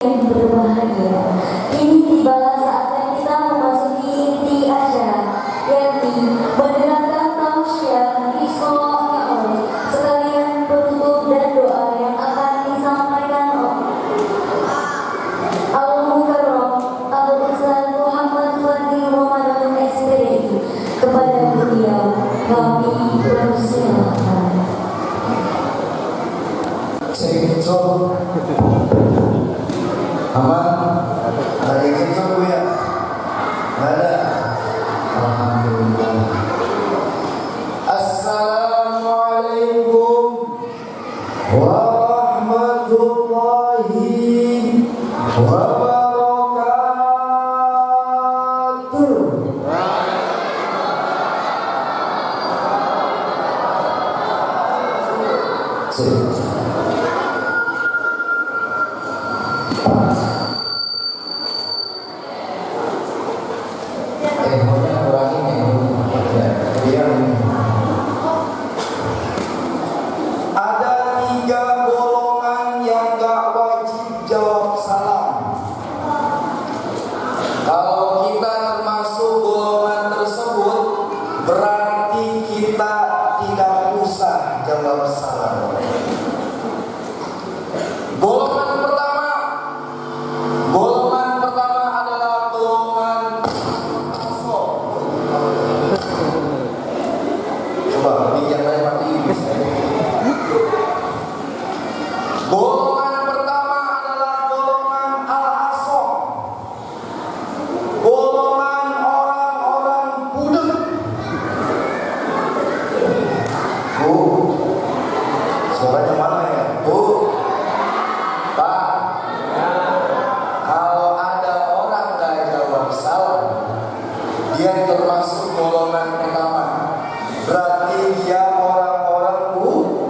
yang berbahagia. Kini tibalah saatnya kita memasuki inti acara, yakni mendengarkan tausiah Isra Mi'raj sekalian penutup dan doa yang akan disampaikan oleh Al-Mukarram Abu Ustaz Muhammad Fadli Ramadan SPDI. Kepada beliau kami persilakan. Aman? Ada yang kencok Bu ya? Nggak ada? Alhamdulillah. Assalamualaikum warahmatullahi wabarakatuh. Ada 3 golongan yang gak wajib jawab salam. Kalau kita termasuk golongan tersebut, berarti kita tidak usah jawab salam. Golongan pertama adalah golongan asal. Coba yang lain mati. Golongan pertama adalah golongan al-asom, golongan orang-orang budek. Bu, suaranya mana ya? Bu, Pak, kalau ada orang gak jawab salam, dia termasuk golongan pertama. Berarti dia orang-orang budek.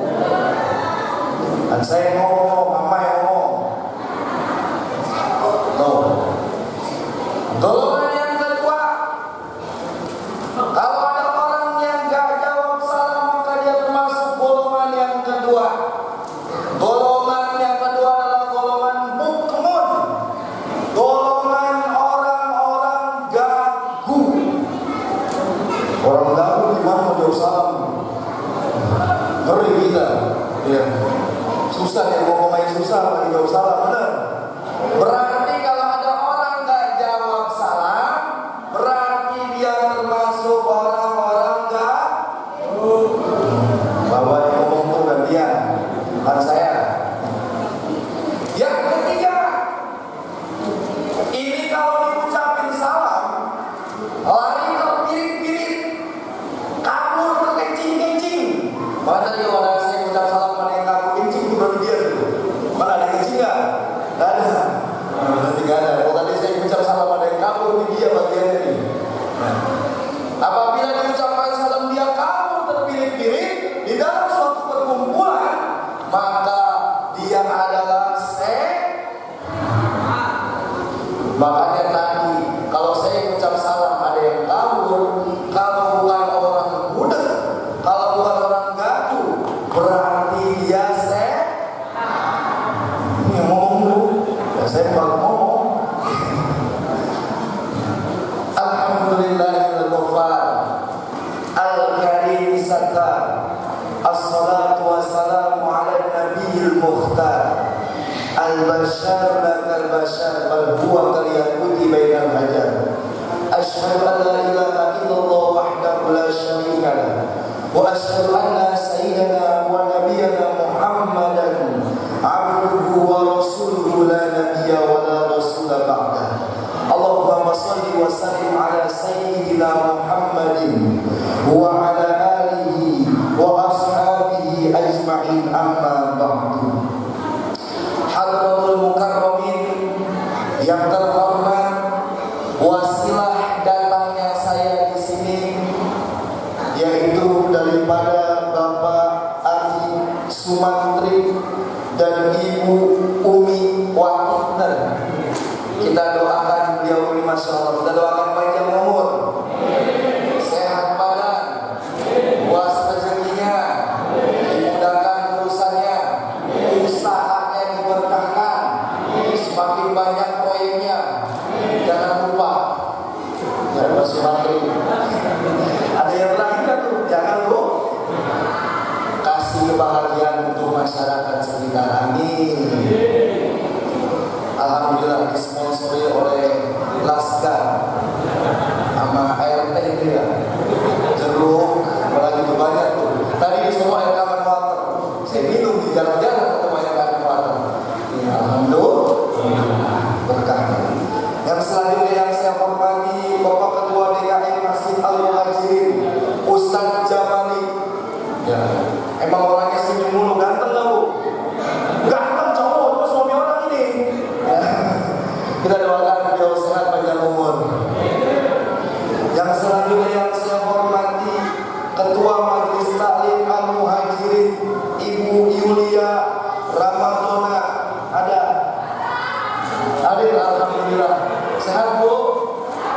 Dan saya ngomong, mama yang ngomong. Tuh. Golongan yang kedua, kalau ada orang yang gak jawab salam, maka dia termasuk golongan yang kedua. Golongan yang kedua adalah golongan bukmun, golongan orang-orang gagu. Orang gagu gimana mau jawab salam? Ngeri kita. Ya. Susah ya, mau ngomongin susah lagi jawab salam, benar? Berarti kalau ada orang gak jawab salam, berarti dia termasuk orang-orang gak. Bapak yang ngomong tuh gantian, bukan saya. Yang ketiga, ini kalau diucapin salam, lari terpirit-pirit, kabur terkencing-kencing. Mana tadi orang saya ucap salam pada yang kabur kencing itu berarti dia tuh. Mana ada kencing nggak? Nggak ada. Berarti nggak ada. Kalau tadi saya ucap salam pada yang kabur, ini dia bagiannya nih. Nah, apabila diucapkan salam dia kabur terpirit-pirit di dalam suatu perkumpulan, maka dia adalah Makanya tadi kalau saya ucap salam ada yang kabur, kalau bukan orang budak, kalau bukan orang gaduh, berarti dia ini yang ngomong dulu. Ya, saya baru ngomong. Alhamdulillahil ghafar al-karim sattar, as-salatu wassalamu ala nabiyil mukhtar, al-bashar lakal bashar, bal huwa kaliyakuti bainal hajar. Asyhadu an la ilaha illallah wahdahu la syarika lah, wa asyhadu anna sayyidana wa nabiyyana Muhammadan abduhu wa rasuluhu la nabiyya wa la rasula ba'dah. Allahumma shalli wa sallim ala sayyidina Muhammadin wa ala alihi wa ashabihi ajma'in, amma ba'du. Hadratul Mukarramin yang terhormat, wasilah datangnya saya di sini yaitu daripada Bapak Afi Sumantri dan Ibu Umi Wakitner. Kita doakan beliau ini, masya Allah. Kita doakan panjang umur, sehat badan, luas rezekinya, dimudahkan urusannya, usahanya diberkahkan, semakin semakin banyak proyeknya. Jangan lupa. Ya, masih materi. Ada yang terakhir tuh, jangan lupa kasih kebahagiaan untuk masyarakat sekitar. Amin. Alhamdulillah disponsori oleh Laskar sama ART itu ya. Jeruk, apalagi itu banyak tuh. Tadi semua air kawan water. Saya minum di jalan-jalan ketemu air kawan water. Ya, alhamdulillah berkah. Yang selanjutnya yang saya hormati Bapak Ketua DKM Masjid Al-Muhajirin Ustadz Jamali. Ya, emang orangnya senyum mulu, ganteng gak Bu? Ganteng cowok, cuma suami orang ini. Ya. Kita doakan beliau sehat panjang umur. Yang selanjutnya yang saya hormati Ketua Majelis Taklim Al-Muhajirin Ibu Yulia Ramadona. Ada? Hadir, alhamdulillah. Sehat Bu?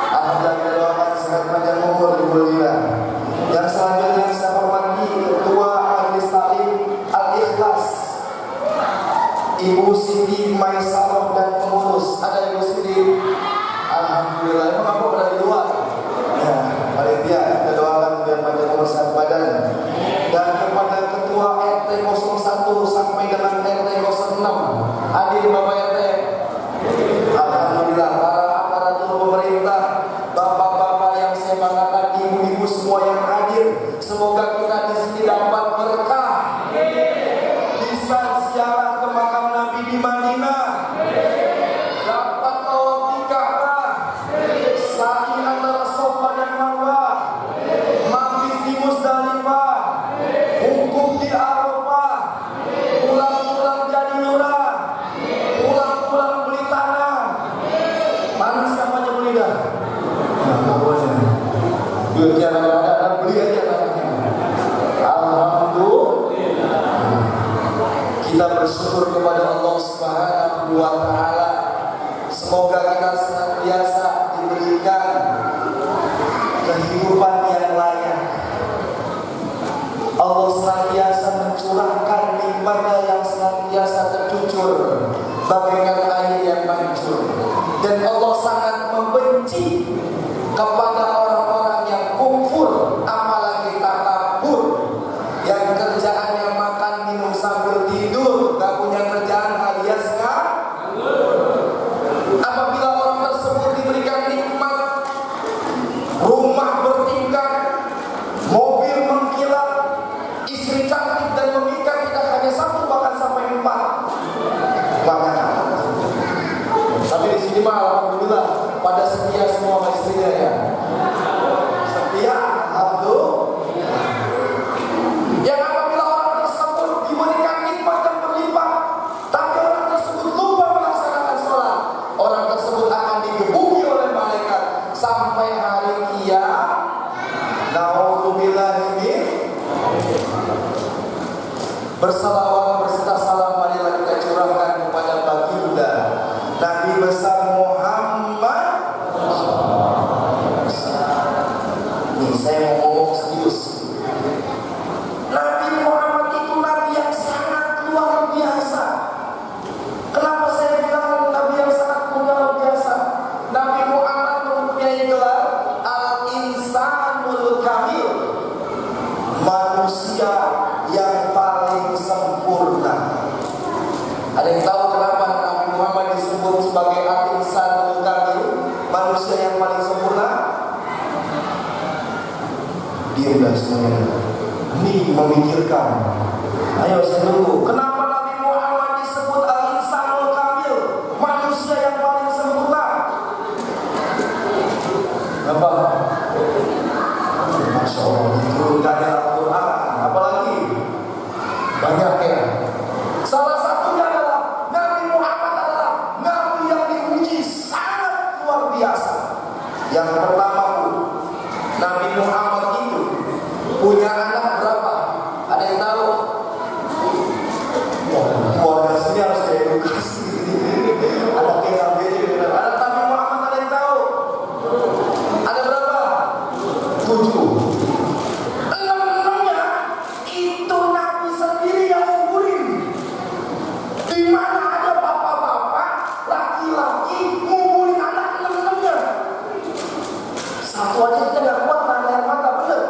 Alhamdulillah, kita doakan sehat panjang umur Ibu Yulia. Yang selanjutnya yang saya hormati Ketua Majelis Taklim Al-Ikhlas Ibu Siti Maisaroh dan pengurus. Ada Ibu Siti? Alhamdulillah. Emang apa pada di luar? Ya, panitia kita doakan biar panjang umur sehat badan. Dan kepada Ketua RT 01 sampai dengan RT 06. Hadir Bapak RT. Alhamdulillah. Para aparatur pemerintah, bapak-bapak yang saya banggakan, ibu-ibu semua yang hadir. Semoga kita di sini dapat berkah. Bisa ziarah ke makam Nabi di Madinah. Dapat tawaf di Ka'bah. Sa'i antara Safa dan Marwah. Mabit di Musdalifah. Wukuf di Arafah. Pulang-pulang jadi lurah. Pulang-pulang beli tanah. Panas kapan beli dah? Nah, pokoknya duitnya ada, beli aja tanahnya. Alhamdulillah. Kita bersyukur kepada Allah Subhanahu wa Ta'ala. Semoga kita senantiasa diberikan kehidupan yang layak. Allah senantiasa mencurahkan nikmat-Nya yang senantiasa tercucur bagaikan air yang mancur. Dan Allah sangat membenci kepada orang-orang yang kufur, apalagi takabur, yang kerjaannya makan minum sambil tidur, gak punya kerjaan alias nganggur. Apabila orang tersebut diberikan nikmat, rumah bertingkat, mobil mengkilat, istri cantik dan memikat, kita hanya satu bahkan sampai 4. Banyak. Tapi di sini mah alhamdulillah pada setia semua istrinya ya. Setia, alhamdulillah. Yang apabila orang tersebut diberikan nikmat yang berlimpah, tapi orang tersebut lupa melaksanakan sholat, orang tersebut akan digebuki oleh malaikat sampai hari kiamat. Nauzubillahi min. Bersalawat berserta salam marilah kita curahkan kepada baginda Nabi besar Muhammad. Nih saya mau ngomong serius. Nabi Muhammad itu Nabi yang sangat luar biasa. Kenapa saya bilang Nabi yang sangat luar biasa? Nabi Muhammad mempunyai gelar Al-Insanul Kamil, manusia yang paling sempurna. Ada yang tahu kenapa Nabi Muhammad disebut sebagai Al-Insanul Kamil, manusia yang paling sempurna? Diam dah semuanya. Ini memikirkan. Ayo saya tunggu. Kenapa Nabi Muhammad disebut Al-Insanul Kamil, manusia yang paling sempurna? Kenapa? Masya Allah, diturunkan Al-Quran. Apalagi banyak ya. Salah satunya adalah Nabi Muhammad adalah Nabi yang diuji sangat luar biasa. Yang pertama Bu, Nabi Muhammad itu punya anak berapa? Ada yang tahu? Keluarga sini harus diedukasi. Ada PKB juga. Ada Nabi Muhammad, ada yang tahu? Ada berapa? 7. 6-6-nya itu Nabi sendiri yang ngumpulin. Di mana ada bapak-bapak, laki-laki laki ngumpulin anak enam-enamnya. Satu aja kita nggak kuat nahan air mata, bener.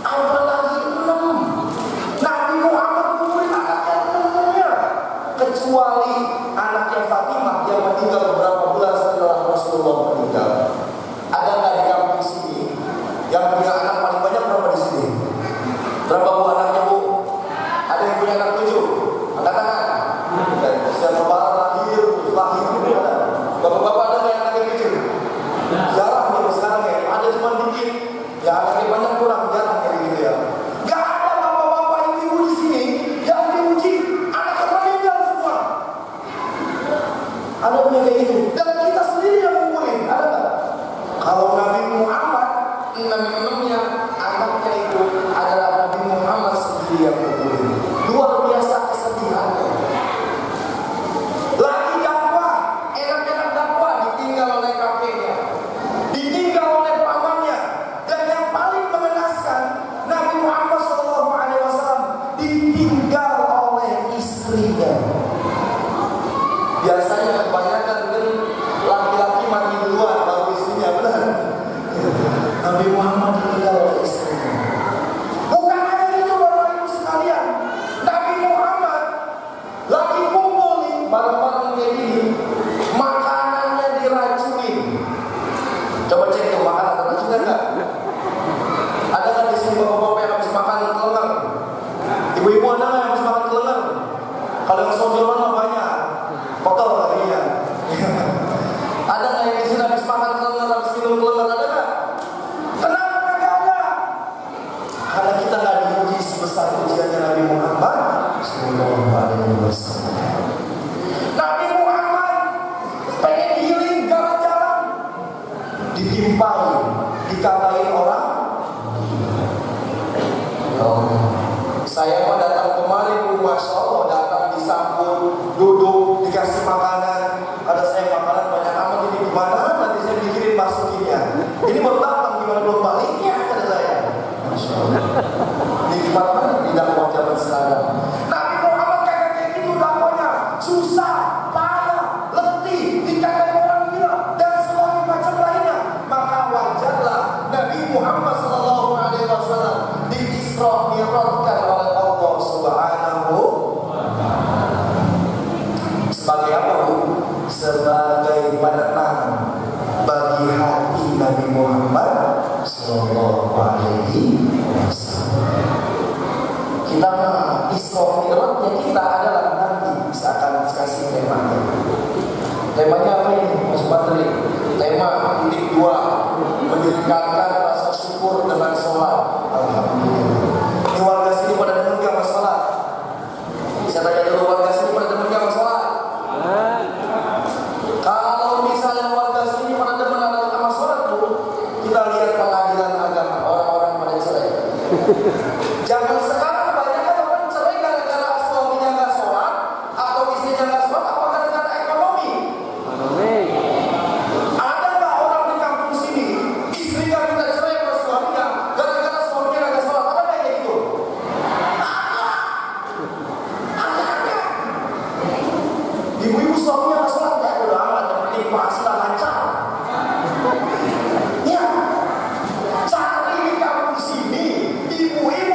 Apalagi 6. Nabi Muhammad ngumpulin anaknya enam-enamnya. Kecuali anaknya Fatimah yang meninggal beberapa bulan setelah Rasulullah meninggal. Ada nggak di kampung sini yang punya anak paling banyak berapa di sini? Berapa bu anaknya bu? Ada yang punya anak 7? Angkat tangan. Dan setiap bapak lahir ada. Bapak-bapak ada nggak yang anaknya 7? Jarang nih sekarang ya. Ada cuma dikit. Ya anaknya banyak kurang jarang kayak gitu ya. Gak ada bapak-bapak ibu-ibu di sini yang diuji anaknya meninggal semua. Ada punya kayak gitu. Dan kita sendiri yang ngumpulin. Ada nggak? Kalau Nabi Muhammad 6-6-nya anaknya itu adalah Nabi Muhammad sendiri yang ngumpulin. Luar biasa kesedihannya. Lagi dakwah, enak-enak dakwah ditinggal oleh kakeknya, ditinggal oleh pamannya, dan yang paling mengenaskan Nabi Muhammad SAW ditinggal oleh istrinya. Biasanya kebanyakan kan laki-laki mati duluan baru istrinya, benar? Nabi Muhammad ditinggal oleh istrinya. Bukan hanya itu Bapak Ibu sekalian, Nabi Muhammad lagi kumpul nih barang-barang kayak gini, makanannya diracunin. Coba cek tuh makanan ada racunnya enggak? Ada nggak di sini bapak-bapak yang habis makan kelengar? Ibu-ibu ada nggak yang habis makan kelengar? Kalau yang sojoran mah banyak, kotor laginya. Ada nggak yang di sini habis makan kelengar, habis minum kelengar? Ada nggak? Kenapa nggak ada? Karena kita nggak diuji sebesar ujiannya Nabi Muhammad Sallallahu Alaihi Wasallam. Nabi Muhammad pengen healing jalan-jalan, ditimpain, dikatain orang. Saya mah datang kemari, Masya Allah, datang disambut, duduk, dikasih makanan. Ada saya makanan banyak amat, ini gimana? Nanti saya mikirin masukinnya. Ini baru datang, gimana belum baliknya? Kata saya. Masya Allah. Ini gimana di dakwah zaman sekarang? Nabi Muhammad kayak gitu dakwahnya, susah, payah, letih, dikatain orang gila, dan semua macam lainnya. Maka wajarlah Nabi Muhammad SAW di Isra Mi'rajkan oleh Allah Subhanahu sebagai apa bu? Sebagai penenang bagi hati Nabi Muhammad Sallallahu Alaihi Wasallam. Kita Isra Mi'rajnya kita adalah nanti seakan kasih temanya. Temanya apa ini Mas Badri? Tema titik 2, meningkatkan rasa syukur dengan sholat. Alhamdulillah. Ini warga sini pada demen gak sama sholat? Saya tanya dulu, warga sini pada demen gak sama sholat? Kalau misalnya warga sini pada demen sama sholat tuh, kita lihat pengadilan agama, orang-orang pada cerai. Jangan sekarang banyak kan orang cerai gara-gara suaminya gak sholat, atau istrinya gak sholat, apa gara-gara ekonomi? Ada nggak orang di kampung sini istrinya minta cerai sama suaminya gara-gara suaminya nggak sholat? Ada nggak kayak gitu? Ada. Ibu-ibu suaminya nggak sholat ya udah amat, yang penting penghasilan lancar. Ya, cari di kampung sini ibu-ibu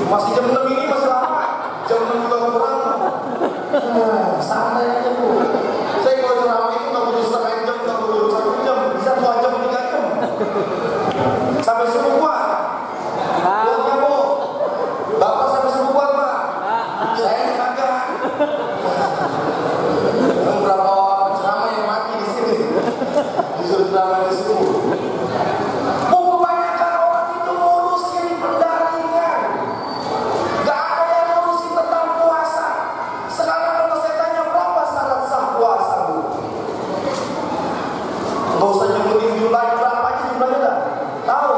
Masih jam 6 ini masih lama. Jam 6 juga kurang. Santai aja Bu. Saya kalau ceramah itu nggak butuh setengah jam, nggak butuh 1 jam, bisa 2 jam, 3 jam. Sampai subuh kuat. Buatnya Bu. Bapak sampai subuh kuat Pak. Saya kagak. Berapa ceramah yang mati di sini? Disuruh ceramah di situ. Bu, kebanyakan orang itu ngurusin pendaringan. Gak ada yang ngurusin tentang puasa. Sekarang kalau saya tanya berapa syarat sah puasa Bu? Gak usah nyebutin jumlahnya berapa aja jumlahnya dah. Tahu?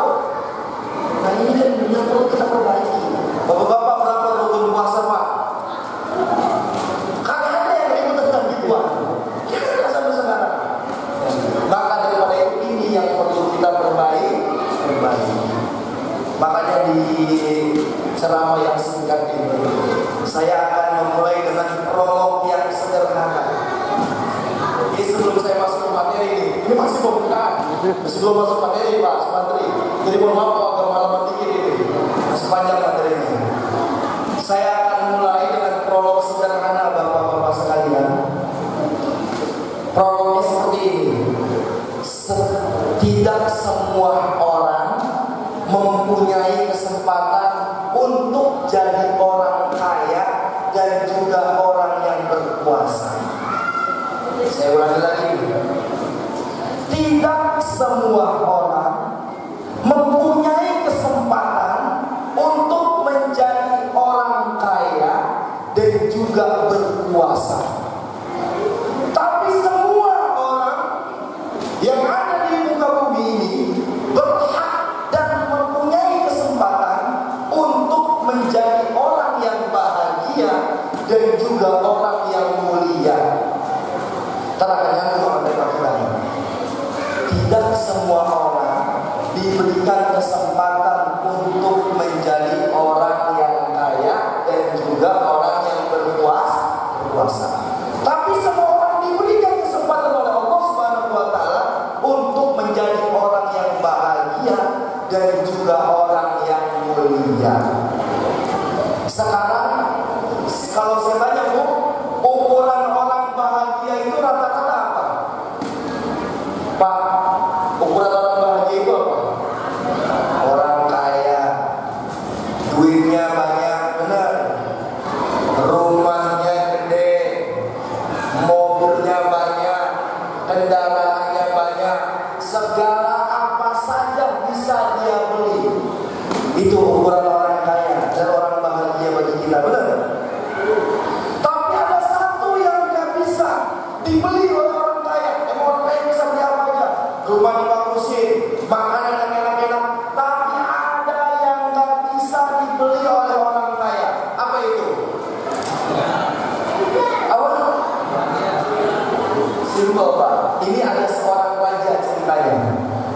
Nah ini kan yang perlu kita perbaiki. Bapak-bapak berapa rukun puasa Pak? Kagak ada yang ribut tentang gituan. Kita sampai sekarang. Maka daripada itu ini yang perlu kita perbaiki. Makanya di ceramah yang singkat ini saya akan memulai dengan prolog yang sederhana. Ini sebelum saya masuk ke materi ini masih pembukaan. Sebelum masuk materi Pak Sumantri. Jadi mohon maaf kalau agak malaman dikit ini. Masih panjang materinya. Saya akan mulai dengan prolog sederhana Bapak-bapak sekalian. Prolognya seperti ini. Tidak semua orang mempunyai kesempatan untuk jadi orang kaya dan juga orang yang berkuasa. Saya ulangi lagi. Tidak semua orang mempunyai kesempatan untuk menjadi orang kaya dan juga berkuasa. Tapi semua orang yang ada di muka bumi ini berhak dan mempunyai kesempatan untuk menjadi orang yang bahagia dan juga orang yang mulia. Terangkan dengan kita. Tidak semua orang diberikan kesempatan untuk menjadi orang yang kaya dan juga orang yang berkuasa. Tapi semua orang diberikan kesempatan oleh Allah Subhanahu wa taala untuk menjadi orang yang bahagia dan juga orang yang mulia. Sekarang kalau saya tanya Bu, ukuran orang bahagia itu rata-rata apa? Pak, ukuran orang bahagia itu apa? Orang kaya, duitnya banyak, benar. Rumahnya gede, mobilnya banyak, kendaraannya banyak, segala apa saja bisa dia beli. Itu ukuran orang kaya dan orang bahagia bagi kita, benar? Tapi ada satu yang gak bisa dibeli oleh orang kaya. Emang orang kaya bisa beli apa aja? Rumah dibagusin, makanan yang enak-enak. Tapi ada yang gak bisa dibeli oleh orang kaya. Apa itu? Apa? Simpel Pak. Ini ada seorang raja ceritanya.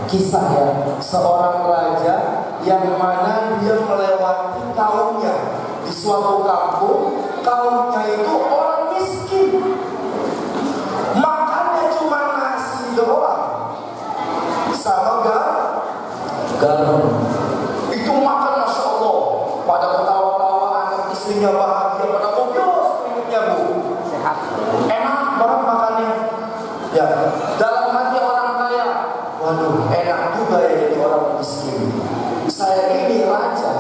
Kisah ya, seorang raja yang mana dia melewati kaumnya di suatu kampung. Kaumnya itu orang miskin, makannya cuma nasi doang sama garam. Itu makan Masya Allah, pada ketawa-tawa, anak istrinya bahagia, pada mobil semuanya Bu, sehat, enak banget makannya. Ya, dalam hati orang kaya, waduh enak juga ya jadi orang miskin. Saya ini raja,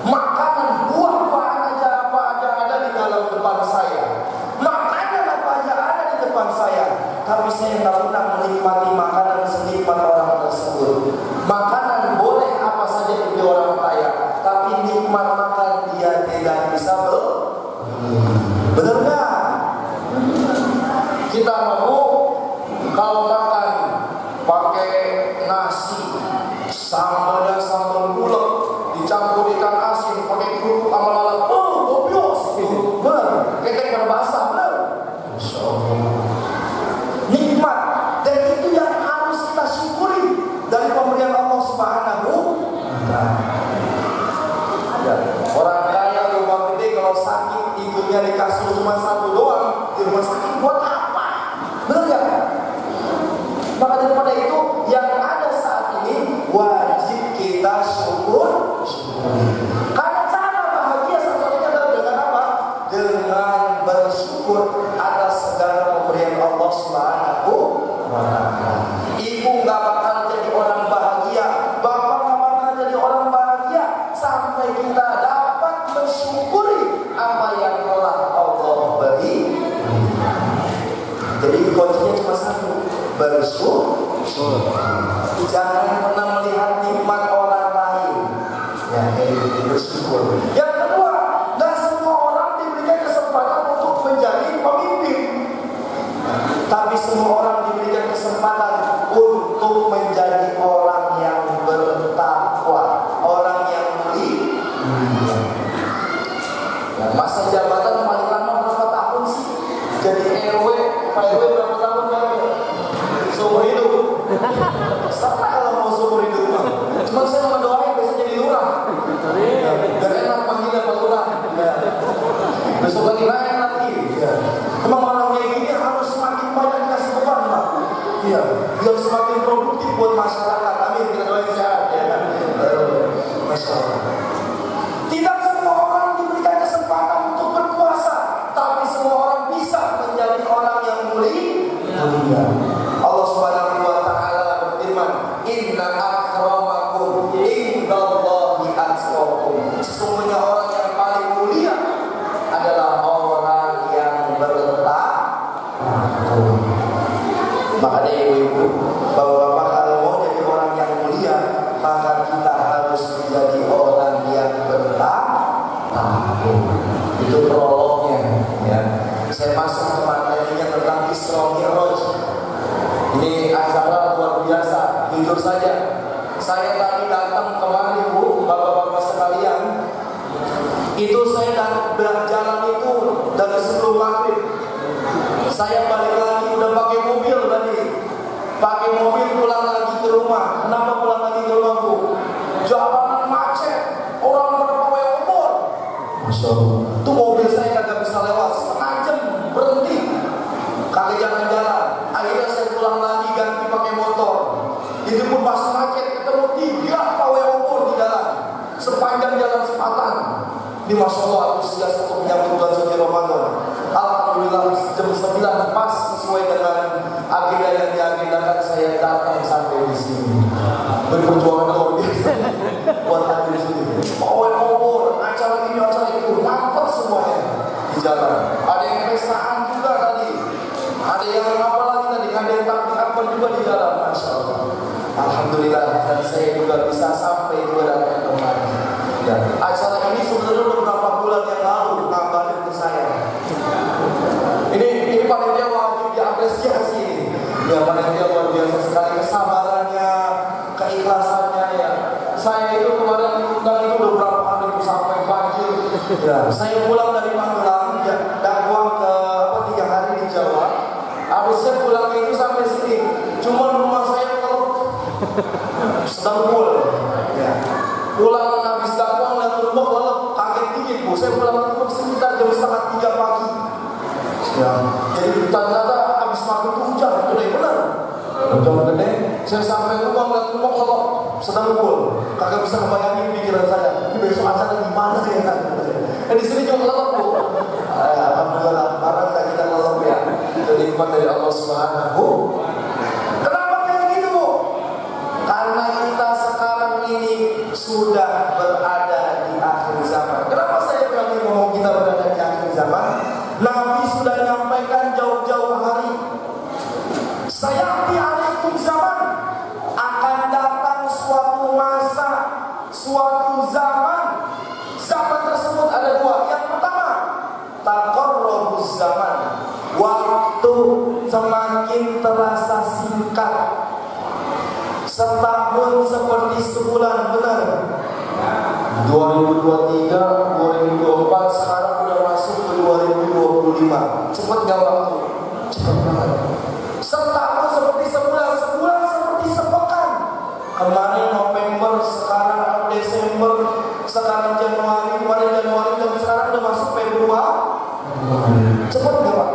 makanan buah-buahan aja apa aja ada di dalam depan saya, makanan apa aja ada di depan saya, tapi saya nggak pernah menikmati makanan senikmat orang tersebut. Makanan boleh apa saja bagi orang kaya, tapi nikmat makan dia tidak bisa benar nggak? Kita mau kalau makan pakai nasi, sambalnya sambal bulat, dicampur ikan asin, pakai kerupuk sama lalap, gobios, bener, ketek berbahasa, bener. Masya Allah. Nikmat, dan itu yang harus kita syukuri dari pemberian Allah Subhanahu wa Ta'ala. Ya, orang kaya rumah gede kalau sakit tidurnya di kasur cuma satu doang, di rumah sakit buat apa? Bener ya? Maka daripada itu yang ada saat ini wajib kita syukur. Karena cara bersyukur atas segala pemberian Allah Subhanahu wa Ta'ala. Ibu nggak bakal jadi orang bahagia, bapak nggak bakal jadi orang bahagia sampai kita dapat mensyukuri apa yang telah Allah beri. Jadi kuncinya cuma satu, bersyukur. Jangan pernah melihat nikmat orang lain. Ya, bersyukur. Yang kedua, dan semua orang diberikan kesempatan untuk menjadi pemimpin. Tapi semua orang diberikan kesempatan untuk menjadi orang yang bertakwa, orang yang mulia. Ya, masa jabatan paling lama berapa tahun sih? Jadi RW, Pak RW berapa tahun Pak RW? Seumur hidup. Sama kalau mau seumur hidup mah. Cuma saya mendoain besok jadi lurah. Biar enak panggilnya Pak Lurah. Ya. Besok lagi lain lagi. Ya. Emang orang kayak gini harus semakin banyak dikasih beban Pak. Iya. Biar semakin produktif buat masyarakat. Amin. Kita doain sehat ya. Masya Allah. Tidak semua orang diberikan kesempatan untuk berkuasa, tapi semua orang bisa menjadi orang yang mulia. Allah Subhanahu wa Ta'ala berfirman, "Inna akramakum indallahi atqakum." Sesungguhnya orang yang paling mulia adalah orang yang bertakwa. Makanya ibu-ibu, bapak-bapak, kalau mau jadi orang yang mulia, maka kita harus menjadi orang yang bertakwa. Itu prolognya ya. Saya masuk ke materinya tentang Isra Mi'raj. Ini acara luar biasa. Jujur saja, saya tadi datang kemari Bu, bapak-bapak sekalian. Itu saya berjalan itu dari sebelum maghrib. Saya balik lagi udah pakai mobil tadi. Pakai mobil pulang lagi ke rumah. Kenapa pulang lagi ke rumah Bu? Jalanan macet, orang pada pawai obor. Masya Allah. Itu mobil saya kagak bisa lewat, setengah jam berhenti. Kagak jalan-jalan. Akhirnya saya pulang lagi ganti pakai motor. Itu pun pas macet ketemu 3 pawai obor di jalan sepanjang jalan Sepatan. Ini Masya Allah antusias untuk menyambut bulan suci Ramadan. Alhamdulillah jam 9 pas sesuai dengan agenda yang diagendakan, saya datang sampai di sini. Berperjuangan luar biasa buat hadir di sini. Pawai obor, acara ini acara itu, mantap semuanya di jalan. Ada yang pesaan juga tadi. Ada yang apa lagi tadi? Ada yang takbir juga di jalan. Masya Allah. Alhamdulillah, dan saya juga bisa sampai juga datang kemari. Ya, acara ini sebenarnya beberapa bulan yang lalu ngabarin ke saya. Ini panitia wajib diapresiasi ini. Ya, panitia luar biasa sekali kesabarannya, keikhlasannya ya. Saya itu kemarin diundang itu beberapa kali itu sampai banjir. Ya, saya pulang dari Magelang, dakwah ke 3 hari di Jawa. Habisnya pulang itu sampai sini. Cuma rumah saya kalau sedang full. Ya. Pulang habis dakwah ngeliat rumah lalu kaget dikit Bu. Saya pulang itu sekitar jam 2:30 pagi. Ya. Jadi ternyata habis maghrib itu hujan, gede benar. Hujan gede. Saya sampai rumah ngeliat rumah kalau sedang full. Kagak bisa ngebayangin pikiran saya. Ini besok acara gimana ya? Di sini cuma lelep Bu. Alhamdulillah, barang tak kita lelep ya. Itu nikmat dari Allah Subhanahu. Kenapa kayak gitu Bu? Karena kita sekarang ini sudah berada di akhir zaman. Kenapa saya berani ngomong kita berada di akhir zaman? Nabi sudah nyampaikan jauh-jauh hari. Sayati alaikum zaman, akan datang suatu masa, suatu zaman. Zaman tersebut ada 2. Yang pertama, taqarrabuz zaman. Waktu semakin terasa singkat. Setahun seperti sebulan, benar. 2023, 2024, sekarang udah masuk ke 2025. Cepat gak waktu? Cepat banget. Setahun seperti sebulan, sebulan seperti sepekan. Kemarin November, sekarang Desember, sekarang Januari, kemarin Januari, dan sekarang udah masuk Februari. Cepat gak Pak?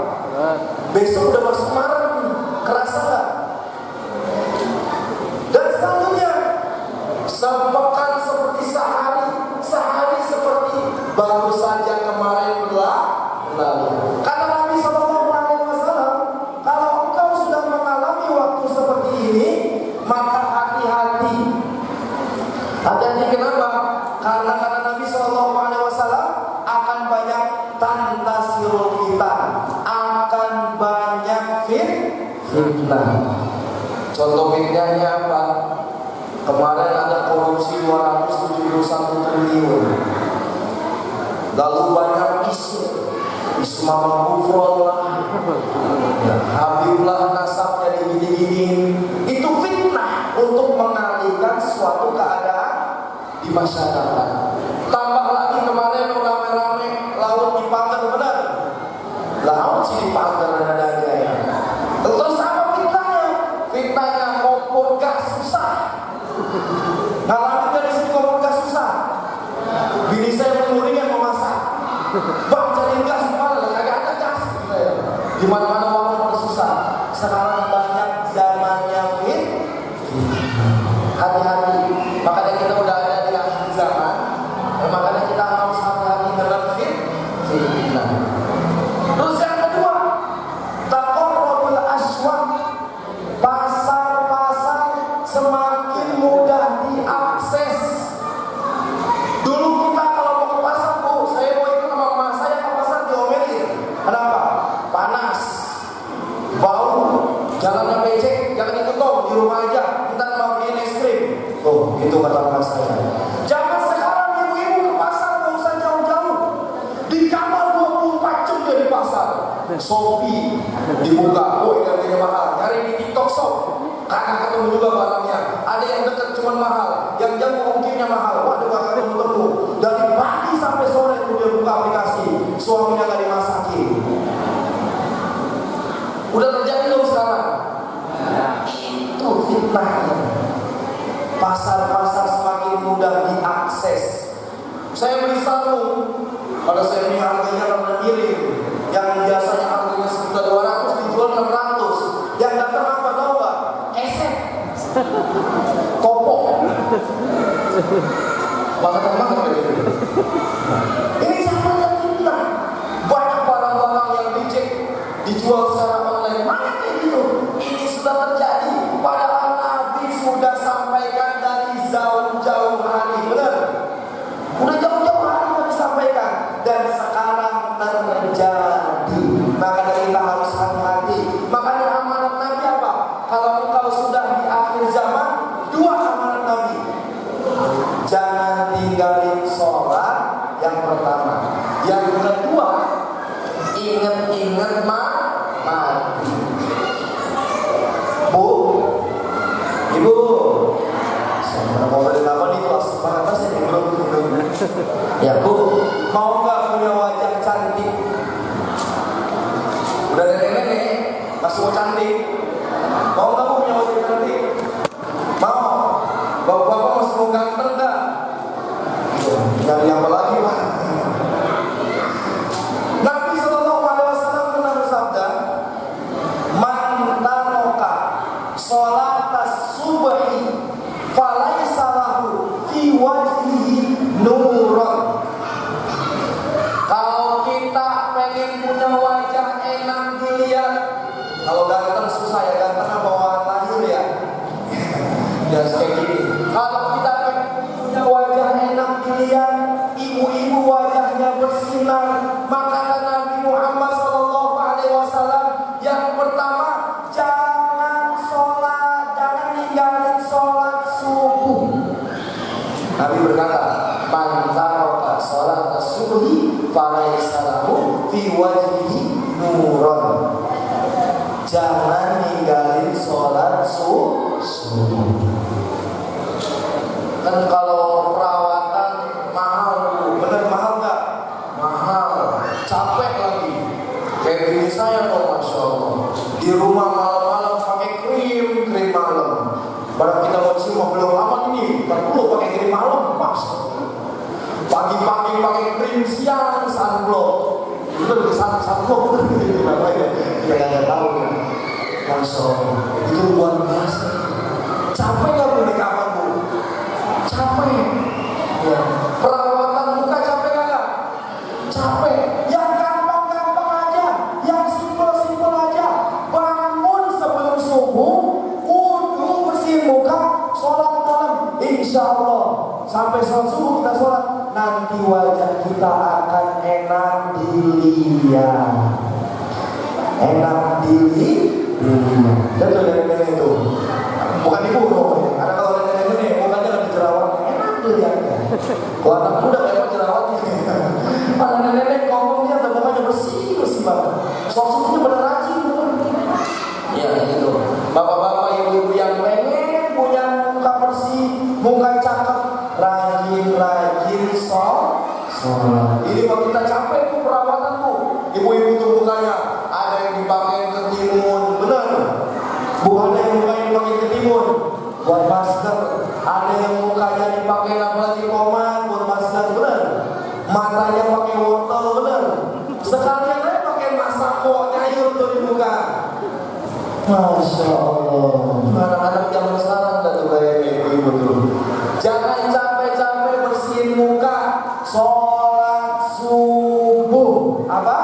Besok udah masuk Maret nih. Kerasa gak? Dan selanjutnya, sepekan seperti sehari, sehari seperti baru saja kemarin berlalu. lalu. Kata Nabi Shallallahu Alaihi Wasallam, kalau engkau sudah mengalami waktu seperti ini, maka hati-hati. Hati-hati kenapa? Karena kata Nabi Shallallahu Alaihi Wasallam akan banyak tantasirul kita, akan banyak fitnah. Contoh fitnahnya apa? Kemarin ada korupsi 271 triliun. Lalu banyak isu mama kufron lah, ya, Habib lah nasabnya digini-gini. Itu fitnah untuk mengalihkan suatu keadaan di masyarakat. Tambah lagi kemarin rame-rame laut dipagar, benar? Laut sih dipagar ada ya. Terus apa fitnahnya? Fitnahnya kompor gas susah. Ngalamin dari sini kompor gas susah. Bini saya menguringnya mau masak. Bang cari gas mana? Kagak ada gas. Di mana-mana orang susah. Sekarang banyak zamannya hati-hati. Makanya kita udah ada di akhir zaman. Makanya kita harus hati-hati dengan fitnah. Terus yang kedua, taqarrubul aswaq. Pasar-pasar semakin mudah diakses. Dulu kita kalau mau ke pasar, Bu, saya mau ikut sama mama saya ke pasar diomelin. Kenapa? Panas, bau, jalannya becek, jangan ikut dong, di rumah aja. Kita mau beliin es krim. Oh, itu kata mama saya. Zaman sekarang ibu-ibu ke pasar nggak usah jauh-jauh. Di kamar 24 jam dia di pasar. Shopee dibuka, oh ini harganya mahal. Cari di TikTok Shop, karena ketemu juga barangnya. Ada yang dekat cuma mahal, yang jauh ongkirnya mahal. Waduh, gak ketemu. Dari pagi sampai sore itu dia buka aplikasi. Suaminya gak dimasakin. Udah terjadi belum sekarang? Itu fitnahnya. Pasar-pasar semakin mudah diakses. Saya beli sarung, pada saya beli harganya karena miring. Yang biasanya harganya sekitar 200 dijual 600. Yang datang apa tahu nggak? Esek, topok. Banget gitu. Ini zamannya fitnah. Banyak barang-barang yang dicek dijual secara online. Mana kayak gitu? Ini sudah terjadi. Padahal Nabi sudah sampaikan dari jauh-jauh hari, benar? Udah jauh-jauh hari Nabi sampaikan. Dan sekarang terjadi. Makanya kita harus hati-hati. Makanya amanat Nabi apa? Kalau engkau sudah di akhir zaman, 2 amanat Nabi. Jangan tinggalin sholat, yang pertama. Yang kedua, ingat-ingat mati. Bu, Ibu, saya mau beli apa nih? Kelas apa sih? Belum. Ya Bu, mau nggak punya wajah cantik? Udah nenek-nenek, masih mau cantik. Mau nggak punya wajah cantik? Mau. Bapak-bapak masih mau ganteng nggak? Nyari apa lagi, Pak? Nabi Shallallahu Alaihi Wasallam pernah bersabda, "Man taraka sholatas subhi, falaisa lahu fi wajhihi nurun." Kalau kita pengen punya wajah enak dilihat, kalau ganteng susah ya, ganteng bawaan lahir ya. Dan kayak gini. Kalau kita pengen punya wajah enak dilihat, ibu-ibu wajahnya bersinar, maka kata Nabi Muhammad SAW, yang pertama, jangan ninggalin sholat subuh. Nabi berkata, "Man taraka sholat subuhi, falaisa lahu fi wajhihi nurun." Jangan ninggalin sholat subuh. Kan kalau perawatan mahal, bener mahal nggak? Mahal, capek lagi. Kayak gini saya kok, masya Allah. Di rumah malam-malam pakai krim malam. Barang kita mau cium belum aman ini, tak perlu pakai krim malam, masya Allah. Pagi-pagi pakai krim siang, sunblock. Itu lebih sunblock, gitu apa ya? Kita nggak tahu ya. Masya Allah, itu luar biasa. Capek nggak beli kapan Bu? Capek. Ya. Perawatan muka capek nggak? Capek. Yang gampang Iya. Enak dilihatnya. Dan nenek-nenek itu bukan ibu ngomongnya. Karena kalau nenek-nenek ini mukanya lagi jerawat, enak dilihatnya. Kalau anak muda kayak jerawatnya. Kalau nenek-nenek ngomongnya mukanya bersih banget. Sosoknya benar rajin. Ya gitu. Bapak-bapak, ibu-ibu yang pengen punya muka bersih, muka cakep, rajin sholat. Ini kalau kita capek tuh perawatan tuh, ibu-ibu tuh mukanya ada yang dipakai ketimun, benar? Bukan ada yang mukanya dipakai ketimun buat masker, ada yang mukanya dipakai apalagi pomade buat masker, benar? Matanya pakai wortel, benar? Sekalian aja pakai masako nyayur tuh di muka. Masya Allah. Anak-anak zaman sekarang dan juga ibu-ibu tuh. Jangan capek-capek bersihin muka. Sholat subuh. Apa?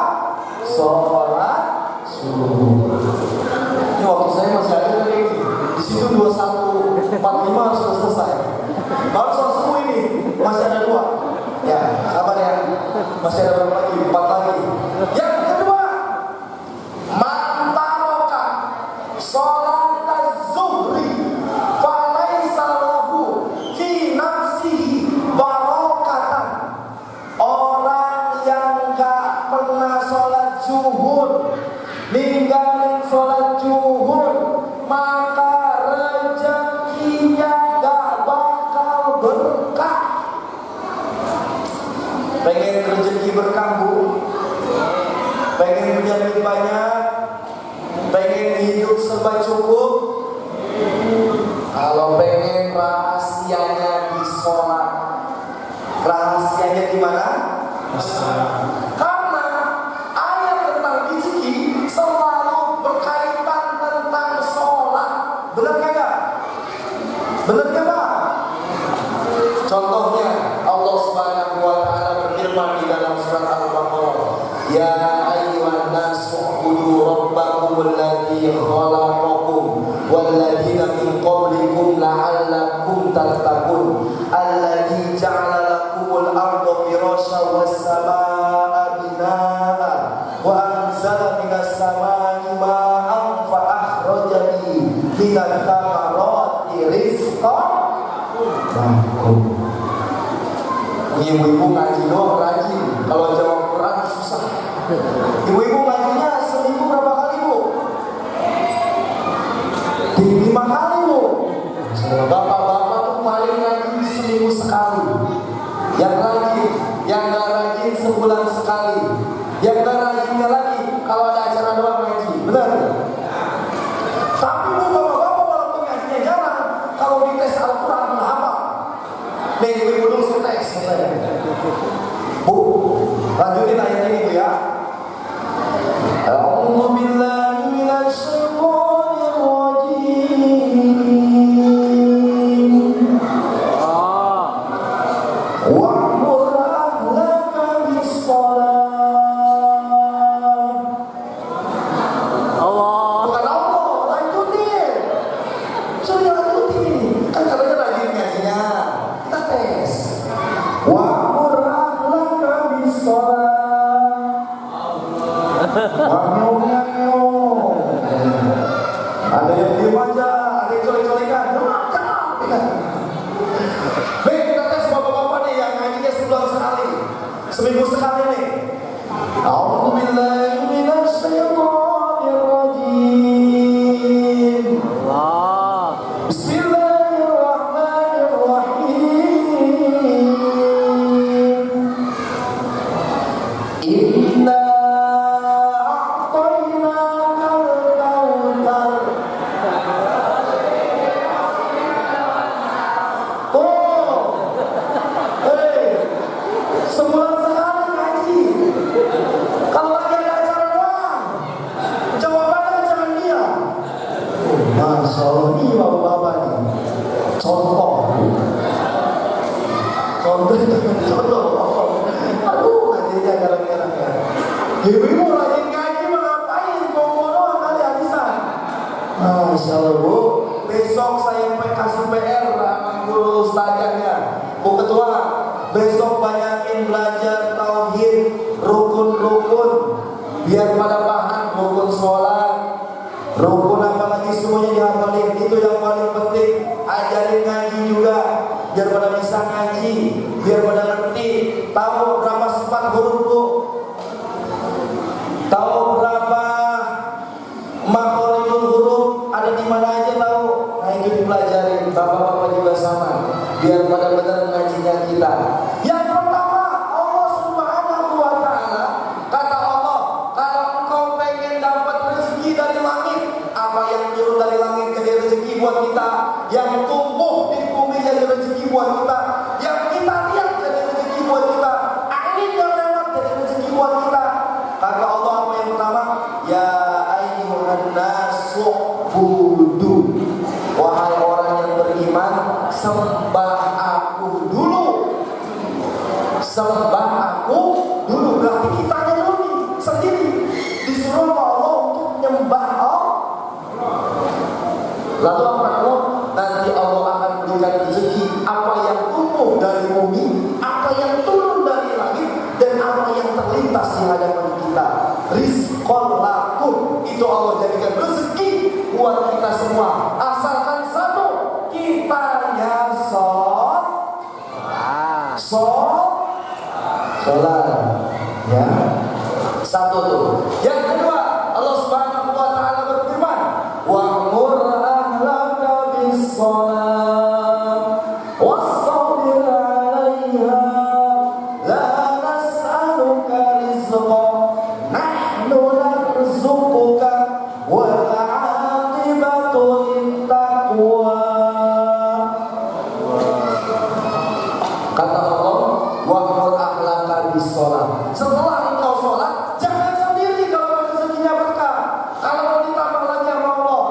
Sholat subuh. Ini waktu saya masih ada lagi. Di situ 21:45 sudah selesai. Baru sholat subuh ini masih ada 2. Ya, sabar ya. Masih ada berapa lagi? 4 lagi. Yang kedua, sholat az-zuhri falaisa lahu fi nafsihi barokatan. Orang yang gak pernah sholat zuhur, ninggalin sholat zuhur, maka rezekinya gak bakal berkah. Pengen rezeki berkah, Bu? Pengen punya duit banyak? Pengen hidup serba cukup? Kalau pengen rahasianya di sholat. Rahasianya di mana? Karena ayat tentang rezeki selalu berkaitan tentang sholat. Benar kagak? Benar kagak? Contohnya Allah Subhanahu wa taala berfirman di dalam surat Al-Baqarah, ya ayyuhan nasu ubudu rabbakum alladzi khalaqakum walladzina min qablikum la'allakum tattaqun alladzi ja'ala lakumul arda firasya was samaa'a binaa'a wa anzala minas samaa'i maa'an fa akhraja bihi minats thamarati rizqan lakum. Ibu-ibu ngaji doang rajin, kalau jawab Quran susah. Ibu-ibu ngajinya seminggu berapa kali, Bu? 5 kali, Bu. Bapak-bapak tuh paling ngaji seminggu sekali. Yang rajin, yang gak rajin sebulan sekali. Yang gak rajinnya lagi kalau ada acara doang ngaji, benar? Tapi Bu, bapak-bapak walaupun ngajinya jarang, kalau dites Al-Quran udah hafal. Nih, ibu-ibu dulu saya tes saya. Bu, lanjutin ayat ini, Bu ya. A'udzu billahi minasy syaithanir rajim. Wa'mur ahlaka bis-shalah. Allah. Bukan Allah, lanjutin. Sudah lanjutin. Kan katanya lagi ngajinya. Kita tes. Wa'mur ahlaka bis-shalah. Ada yang diem aja, ada yang colek-colekan. Baik, kita tes bapak-bapak nih yang ngajinya sebulan sekali, seminggu sekali nih. A'udzu billahi minasy syaithanir rajim. Bismillahirrahmanirrahim. Inna sebulan sekali ngaji. Kalau lagi ada acara doang, jawabannya jangan dia. Masya Allah, ini bapak-bapak nih. Contoh. Aduh, ngajinya garang-garang ya. Ibu-ibu lagi ngaji ngapain? Bobo doang kali hadisan. Masya Allah, Bu. Besok saya kasih PR sama guru ustazahnya. Bu Ketua, besok banyakin belajar tauhid, rukun-rukun, biar pada paham rukun sholat, rukun apa lagi semuanya dihafalin. Itu yang paling penting. Ajarin ngaji juga, biar pada bisa ngaji, biar pada ngerti. Tahu berapa sifat huruf tuh, tahu berapa makhorijul huruf, ada di mana aja tahu. Nah itu dipelajarin, bapak-bapak juga sama, biar pada benar ngajinya kita. Yang pertama, Allah Subhanahu wa Ta'ala, kata Allah, kalau engkau pengen dapat rezeki dari langit, apa yang turun dari langit jadi rezeki buat kita, yang tumbuh di bumi jadi rezeki buat kita, yang kita lihat jadi rezeki buat kita, angin yang lewat jadi rezeki buat kita. Kata Allah apa yang pertama? Ya ayyuhan nasu budu, wahai orang yang beriman, sembah aku dulu. Sembah aku dulu. Berarti kita dulu nih sendiri disuruh Allah untuk menyembah Allah. Lalu apa Allah? Nanti Allah akan berikan rezeki apa yang tumbuh dari bumi, apa yang turun dari langit, dan apa yang terlintas di hadapan kita. Rizqan lakum, itu Allah jadikan rezeki buat kita semua. Asalkan satu, kitanya sholat, ya. Satu tuh. Yang kedua, Allah Subhanahu wa Ta'ala berfirman, wa'mur ahlaka bis-shalah wastabir 'alaiha la nas'aluka rizqan nahnu narzuquka wal 'aqibatu lit-taqwa. Kata Allah, wa'mur ahlaka bis-shalah. Setelah engkau sholat, jangan sendiri kalau rezekinya berkah. Kalau mau ditambah lagi sama Allah,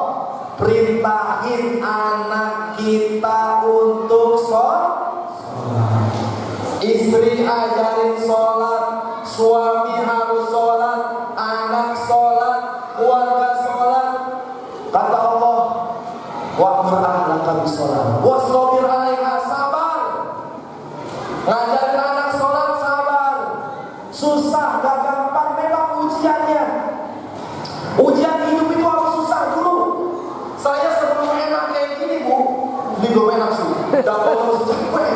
perintahin anak kita untuk sholat. Istri ajarin sholat, suami harus sholat, anak sholat, keluarga sholat. Kata Allah, wa'mur ahlaka bis-shalah wastabir 'alaiha, sabar. Ngajarin anak sholat, sabar. Susah, gak gampang memang ujiannya. Ujian hidup itu harus susah dulu. Saya sebelum enak kayak gini bu, ini belum enak sih, dapat harus capek.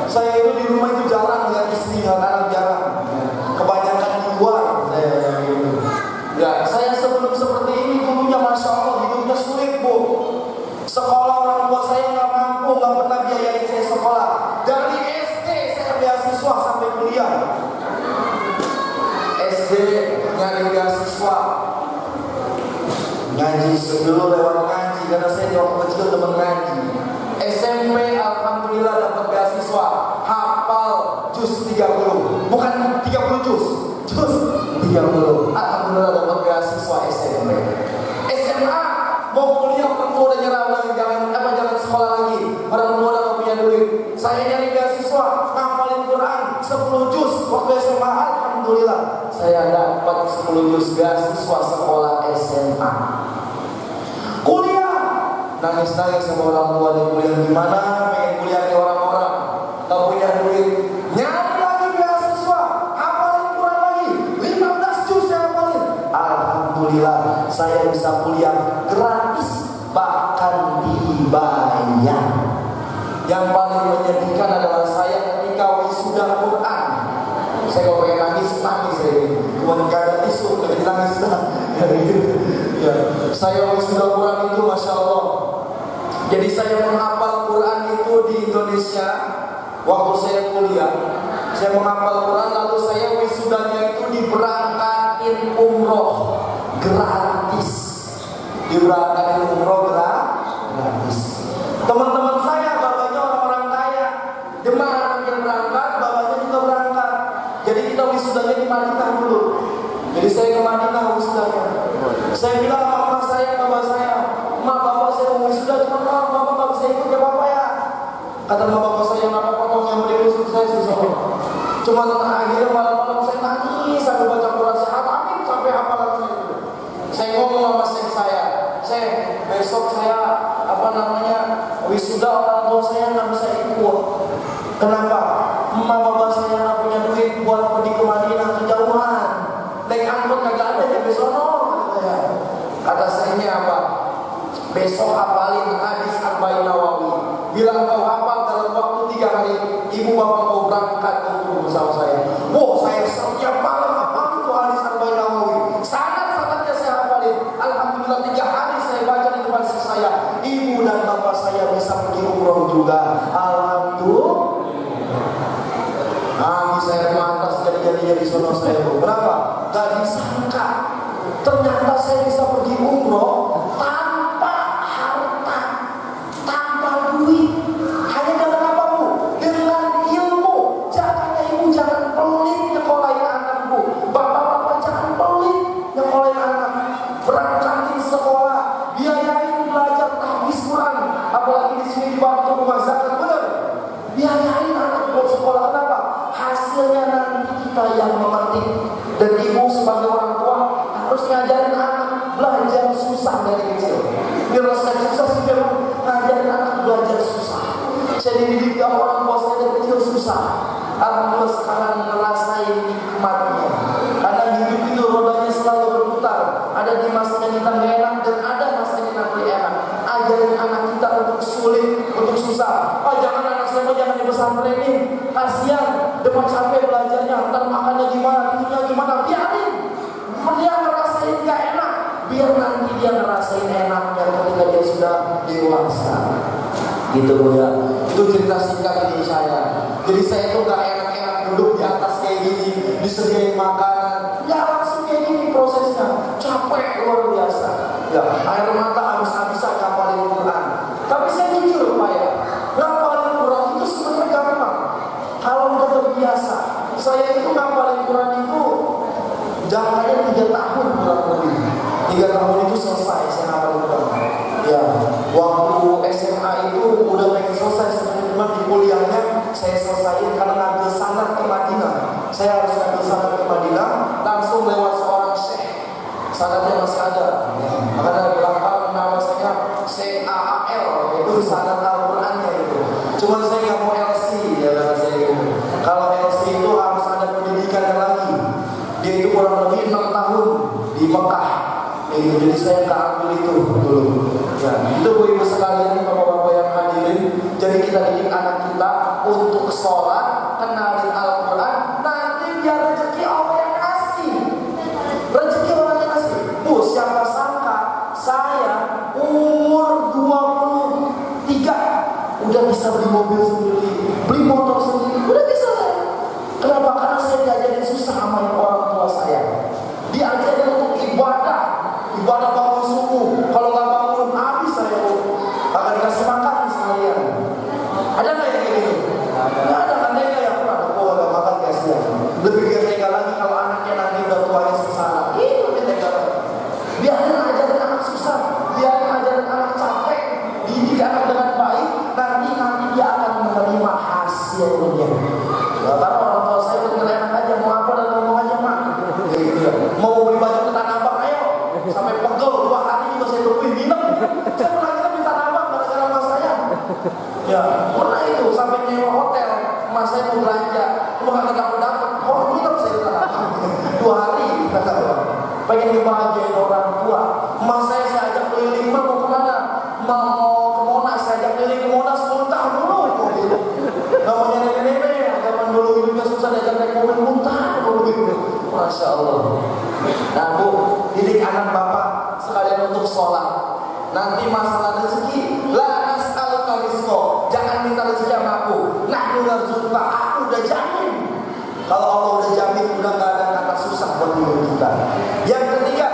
Saya itu di rumah itu jarang lihat istri, anak jarang. Kebanyakan di luar saya gitu. Ya, saya sebelum seperti ini dulunya masya Allah hidupnya sulit bu. Sekolah orang tua saya nggak mampu, nggak pernah biayain saya sekolah. Dari SD saya beasiswa sampai kuliah. SD nyari beasiswa, ngaji dulu lewat ngaji karena saya di waktu kecil teman ngaji. SMP alhamdulillah dapat beasiswa, hafal juz 30, bukan 30 juz 30. Alhamdulillah dapat beasiswa SMP. SMA mau kuliah orang tua udah nyerah, lagi jangan sekolah lagi, orang tua udah gak punya duit. Saya nyari beasiswa, ngapalin Quran 10 juz waktu SMA. Alhamdulillah saya dapat 10 juz beasiswa sekolah SMA. Kuliah nangis-nangis sama orang tua di kuliah gimana, pengen kuliah kayak orang-orang, gak punya duit. Nyari lagi beasiswa, hafalin Quran lagi 15 juz saya hafalin. Alhamdulillah saya bisa kuliah gratis, bahkan dibayar. Yang paling menyedihkan adalah saya ketika wisuda Quran. Saya kalau pengen nangis saya. Cuma gak ada tisu, gak jadi nangis ya. Saya wisuda Quran itu masya Allah. Jadi saya menghafal Quran itu di Indonesia. Waktu saya kuliah, saya menghafal Quran, lalu saya wisudanya itu diberangkatin umroh gratis. Diberangkatin umroh gratis. Teman-teman saya bapaknya orang-orang kaya, jemaah anak yang berangkat, bapaknya juga berangkat. Jadi kita wisudanya di Madinah dulu. Jadi saya ke Madinah wisudanya. Saya bilang sama mama saya, bapak saya, "Ma, bapak saya mau wisuda, cuma bapak nggak bisa ikut ya bapak ya." Kata bapak saya, "Nggak apa-apa, yang penting wisuda saya susah." Cuma akhirnya malam-malam saya nangis sampai baca Quran, saya hafalin sampai hafalan saya. Saya ngomong sama saya, besok saya wisuda orang tua saya nggak bisa ikut. Kenapa? Emak bapak saya nggak punya duit buat pergi ke Madinah, kejauhan. Naik angkot kan kagak ada ya besono. Kata saya ini apa? Besok hafalin hadis Arba'in Nawawi. Bila kau hafal dalam waktu 3 hari, ibu bapak mau berangkat untuk bersama saya. Wow, saya setiap malam hafal itu hadis Arba'in Nawawi. Sangat-sangatnya saya hafalin. Alhamdulillah 3 hari saya baca di depan saya. Ibu dan bapak saya bisa pergi umroh juga. Alhamdulillah. Saya lantas jadi sono saya. Berapa? Gak disangka. Ternyata saya bisa pergi umroh tanpa harta, tanpa duit. Hanya dengan apa bu? Dengan ilmu. Jangan ibu jangan pelit nyekolahin anakku. Bapak-bapak jangan pelit nyekolahin anak. Berangkatin sekolah, biayain belajar tahfiz Quran. Apalagi di sini dibantu rumah zakat, benar? Biayain anak buat sekolah. Kenapa? Hasilnya nanti kita yang memetik. Dan ibu sebagai orang tua harus ngajarin anak belajar susah dari kecil. Ini resep susah sih memang ngajarin anak belajar susah. Saya dididik sama orang tua saya dari kecil susah. Alhamdulillah sekarang ngerasain nikmatnya. Karena hidup itu rodanya selalu berputar. Ada di masanya kita gak enak dan ada masanya nanti enak. Ajarin anak kita untuk sulit, untuk susah. Oh jangan anak saya jangan di pesantrenin. Kasihan, depan capek belajarnya. Ntar makannya gimana, tidurnya gimana. Biarin. Dia ngerasain gak enak. Biar nanti dia ngerasain enaknya ketika dia sudah dewasa. Gitu bu ya. Itu cerita singkat ini saya. Jadi saya itu gak enak-enak duduk di atas kayak gini, disediain makanan. Ya langsung kayak gini prosesnya. Capek luar biasa. Ya air mata habis-habisan ngapalin Quran. Tapi saya jujur Pak ya, ngapalin Quran itu sebenarnya gampang. Kalau udah terbiasa. Saya itu ngapalin Quran itu jangkanya 3 tahun kurang lebih. 3 tahun itu selesai saya ngapalin Quran. Ya, waktu SMA itu udah pengen selesai sebenarnya, cuma di kuliahnya saya selesaiin karena ngambil sanad ke Madinah. Saya harus ngambil sanad ke Madinah, langsung lewat seorang syekh. Sanadnya masih ada. Makanya belakang nama saya CAAL, itu sanad Al-Qur'annya itu. Cuma saya nggak mau LC ya kata saya gitu. Kalau LC itu harus ada pendidikannya lagi. Dia itu kurang lebih 6 tahun di Mekah. Jadi saya nggak ambil itu dulu. Nah, itu bu ibu sekalian, bapak-bapak yang hadirin. Jadi kita didik anak kita untuk sholat, kenalin Al-Quran. Nanti biar rezeki Allah yang kasih. Rezeki Allah yang kasih. Bu, siapa sangka saya umur 23 udah bisa beli mobil sendiri, beli motor sendiri, udah bisa saya. Kenapa? Karena saya diajarin susah sama orang tua saya. Diajarin untuk ibadah bangun subuh. Kalau nggak bangun habis saya akan dikasih makan sekalian. Ada nggak yang kayak gitu? Nggak ada, kan tega ya. Aku nggak makan kasihan. Lebih tega lagi kalau anaknya nanti udah tuanya sengsara. Itu lebih tega lagi. Biarin ajarin anak susah, biarin ajarin anak capek, didik anak dengan baik. Nanti dia akan menerima hasilnya. Karena orang tua saya benar enak aja, mau apa dan ngomong aja mak. Mau beli baju ke Tanah Abang, ayo. Sampai pegel 2 hari juga saya tungguin minum. Saya pernah kita minta nambang gara-gara mas saya. Ya, pernah itu sampai nyewa hotel. Mas saya mau belanja, cuma nggak dapat. Oh minum saya minta nambang 2 hari. Pengen dibahagiain orang tua. Mas saya ajak keliling, mau kemana? Mau ke Monas, saya ajak keliling ke Monas, muntah dulu mobil. Namanya nenek-nenek, zaman dulu hidupnya susah, diajak naik mobil muntah dulu. Masya Allah. Nah bu, didik anak bapak sekalian untuk sholat. Nanti masalah rezeki, la nas'aluka rizqa. Jangan minta rezeki sama aku. Nahnu narzuquka, aku udah jamin. Kalau Allah udah jamin, udah gak ada kata susah buat hidup kita. Yang ketiga,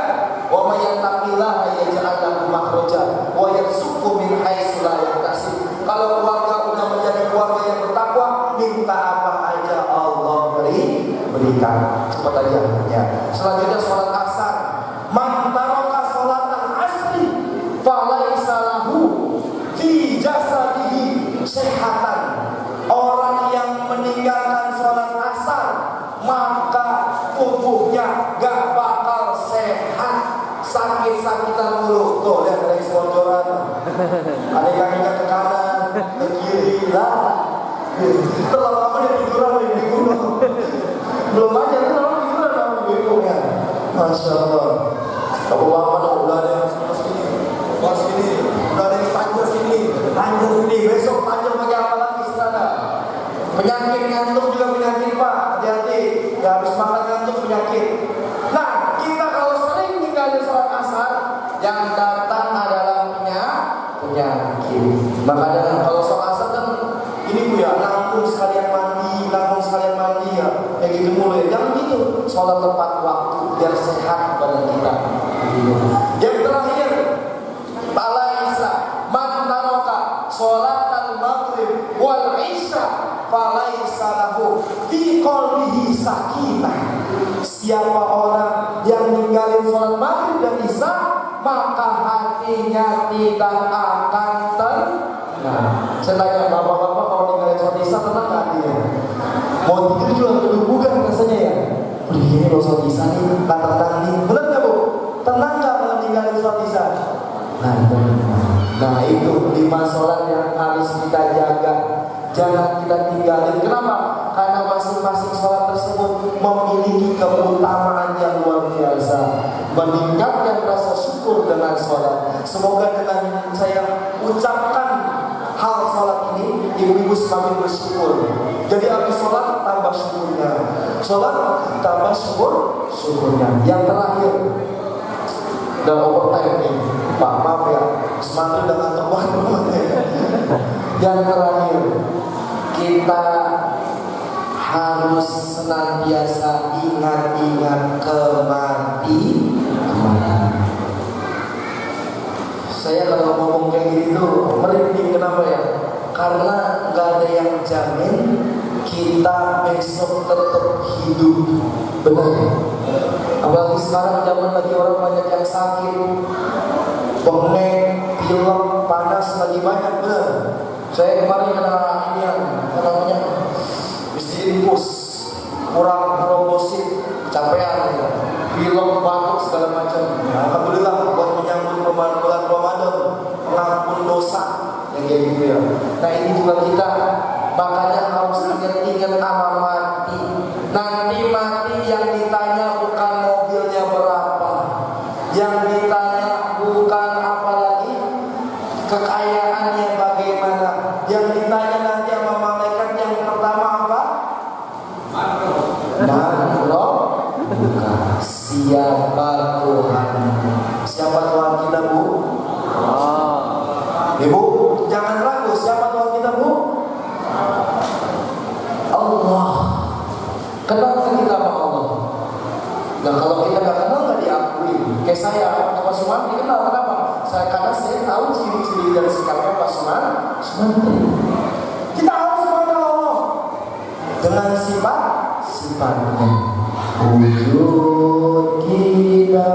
wa may yattaqillaha yaj'al lahu makhraja wa yarzuqhu min haitsu la yahtasib. Kalau keluarga udah menjadi keluarga yang bertakwa, minta apa aja Allah berikan. Cepat aja ya. Selanjutnya sholat asar. Man taraka sholatan asri falaisa lahu fi jasadihi sehatan. Orang yang meninggalkan sholat asar maka tubuhnya gak bakal sehat, sakit-sakitan mulu. Tuh lihat dari selonjoran, ada kakinya ke kanan, ke kiri lah. Terlalu lama dia tiduran di gunung. Belum aja terlalu tiduran sama bebeknya. Masya Allah. Kalau bapak udah ada yang sebelah sini, sebelah sini, udah ada yang panjang sini, besok panjang bagi apa lagi sana? Penyakit ngantuk juga penyakit Pak, hati-hati. Gak habis makan ngantuk penyakit. Nah, kita kalau sering tinggalin sholat asar, yang datang adalah penyakit. Makanya kalau sholat asar kan ini Bu ya, nanggung sekalian mandi ya, kayak gitu mulai. Jangan gitu. Sholat tepat waktu biar sehat badan kita. Yang terakhir, Balaisa man taraka sholatal maghrib wal isya falaisa lahu fi qalbihi sakinah. Siapa orang yang ninggalin sholat maghrib dan isya, maka hatinya tidak akan tenang. Saya tanya bapak-bapak, kalau ninggalin sholat isya tenang nggak hatinya? Mau tidur juga gedung-gedung rasanya ya. Begini loh sholat isya nih, latar tanding. Benar nggak Bu? Tenang nggak kalau ninggalin sholat isya? Nah itu 5 sholat yang harus kita jaga. Jangan kita tinggalin. Kenapa? Karena masing-masing sholat tersebut memiliki keutamaan yang luar biasa. Meningkatkan rasa syukur dengan sholat. Semoga dengan saya ucapkan hal sholat ini, ibu-ibu semakin bersyukur. Jadi habis sholat tambah syukurnya, sholat tambah syukurnya. Yang terakhir, dan overtime nih, Pak maaf ya, semakin dengan teman. Yang terakhir, kita harus senantiasa ingat-ingat kematian. Saya kalau ngomong kayak gitu merinding, kenapa ya? Karena nggak ada yang jamin kita besok tetap hidup, benar ya? Apalagi sekarang zaman lagi orang banyak yang sakit, bengek, pilek, panas lagi banyak, benar. Saya kemarin kena ini yang namanya mesti infus, kurang trombosit, capean, ya. Pilek, batuk segala macam. Alhamdulillah buat menyambut bulan Ramadan, pengampun dosa yang kayak gitu ya. Nah ini juga kita makanya harus ingat-ingat sama mati. Nanti mati yang ditanya bukan mobilnya berapa, yang ditanya bukan apa lagi kekayaannya bagaimana, yang ditanya nanti sama malaikat yang pertama apa? Bukan siapa Tuhan. Siapa Tuhan kita Bu? Ibu, jangan ragu siapa Tuhan kita Bu? Allah. Kenal kita sama Allah. Nah kalau kita nggak kenal nggak diakui. Kayak saya, Pak Sumantri kenal, kenapa? Karena saya tahu ciri-ciri dan sikapnya Pak Sumantri. Kita harus mengenal Allah dengan sifat-sifatnya. Wujud kita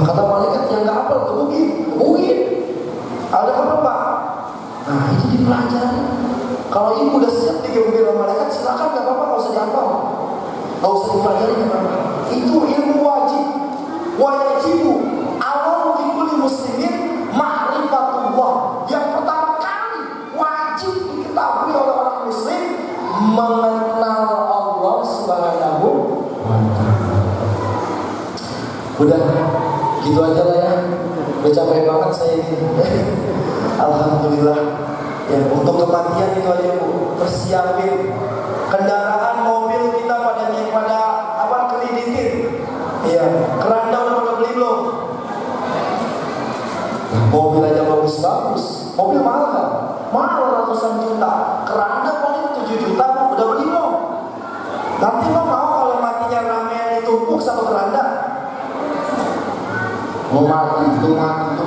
kata malaikat yang nggak hafal kebukin. Ada apa Pak? Nah itu dipelajari. Kalau ibu udah siap digebukin sama malaikat, silakan nggak apa-apa, nggak usah dihafal, nggak usah dipelajari gimana. Itu ilmu wajib. Wajibu awal kulli muslimin ma'rifatullah. Yang pertama kali wajib diketahui oleh orang muslim mengenal Allah Subhanahu wa ta'ala. Udah gitu aja lah ya. Udah capek banget saya ini. Alhamdulillah. Ya untuk kematian itu aja Bu. Persiapin kendaraan mobil kita pada Mobil aja bagus-bagus, mobil mahal kan? Mahal ratusan juta. Keranda paling 7 juta udah beli lo. Nanti lo mau kalau matinya ramean ditumpuk sama keranda? Mau mati, itu mati.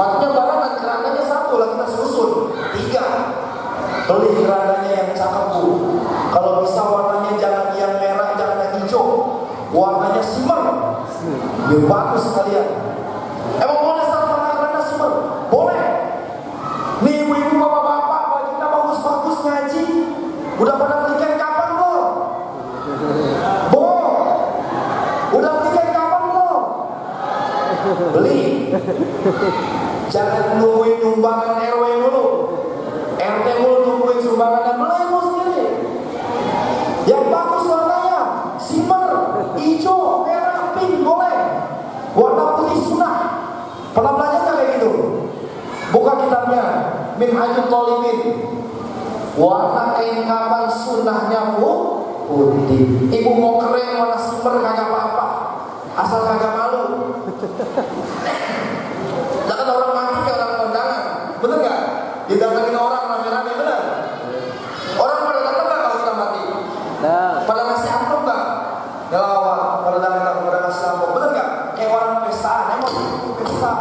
Matinya barengan, kerandanya satu lah kita susun 3. Beli kerandanya yang cakep bu. Kalau bisa warnanya jangan yang merah, jangan yang hijau. Warnanya simmer, biar bagus sekalian. Emang boleh sama keranda simmer? Boleh. Nih ibu-ibu, bapak-bapak, bajunya bagus-bagus ngaji. Udah pada belikan kapan lo? Bo, udah belikan kapan lo? Beli. Jangan nungguin sumbangan RW dulu. RT mulu nungguin sumbangan, beli lo sendiri. Yang bagus warnanya simmer, hijau, merah, pink boleh. Warna putih sunnah. Pernah belajar nggak kayak gitu? Buka kitabnya Minhajul Thalibin. Warna kain kafan sunnahnya putih. Ibu mau keren warna simmer kagak apa-apa, asal kagak malu. Jangan orang mati kayak orang kondangan, bener nggak? Didatengin orang rame-rame, bener? Orang pada datang nggak kalau kita mati? Pada ngasih amplop nggak? Ya lawa, pada datang pada ngasih amplop, bener nggak? Kayak orang pestaan, emang itu pesta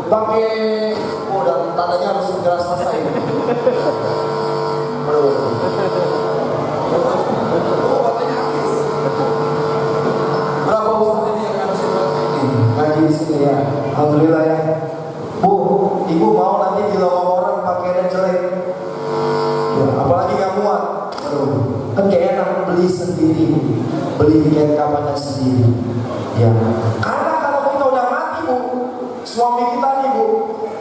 pakai, dan tandanya harus segera selesai. Berapa ustaz ini yang harus ngaji di sini ya? Alhamdulillah ya. Bu, ibu mau nanti dilawang orang pakaiannya jelek, ya, apalagi nggak muat. Kan gak enak beli sendiri, beli kain kafannya sendiri. Ya, karena kalau kita udah mati bu, suami kita nih bu,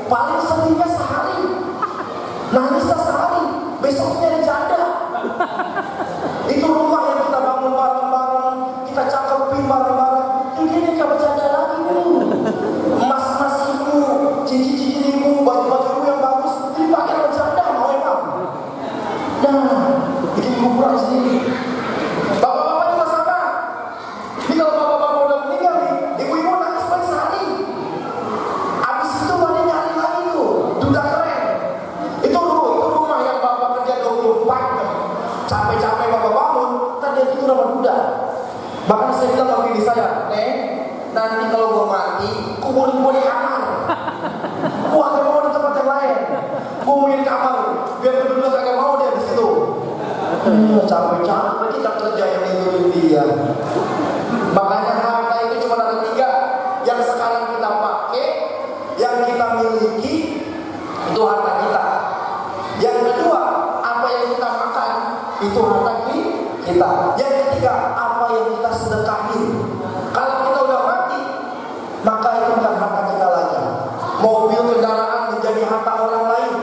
paling sedihnya sehari, nangisnya sehari, besoknya ada janda. Itu rumah yang kita bangun bareng-bareng, kita cakepin bareng-bareng, ini gak bercanda lagi bu. Emas-emas ibu, cincin-cincin ibu, baju-baju ibu yang bagus, dipakai bercanda mau emang. Nah, bikin kuburan sendiri. Bapak-bapak juga sama. Ini kalau bapak-bapak udah meninggal nih, ibu-ibu nangis paling sehari. Abis itu baru nyari lagi tuh, duda keren. Itu rumah yang bapak kerja 24 jam. Capek-capek bapak bangun, ntar dia tidur sama duda. Bahkan saya bilang sama bini saya, Neng, nanti kalau gua mati, kuburin gua di kamar. Gua agak mau di tempat yang lain. Gua mau di kamar, biar duda kagak mau dia di situ. Capek-capek kita kerja yang tidurin dia. Makanya harta itu cuma ada 3 yang sekarang kita pakai, yang kita miliki, itu harta kita. Yang kedua, apa yang kita makan, itu harta kita. Yang ketiga, apa yang kita sedekahin. Kalau kita udah mati, maka itu bukan harta kita lagi. Mobil, kendaraan menjadi harta orang lain,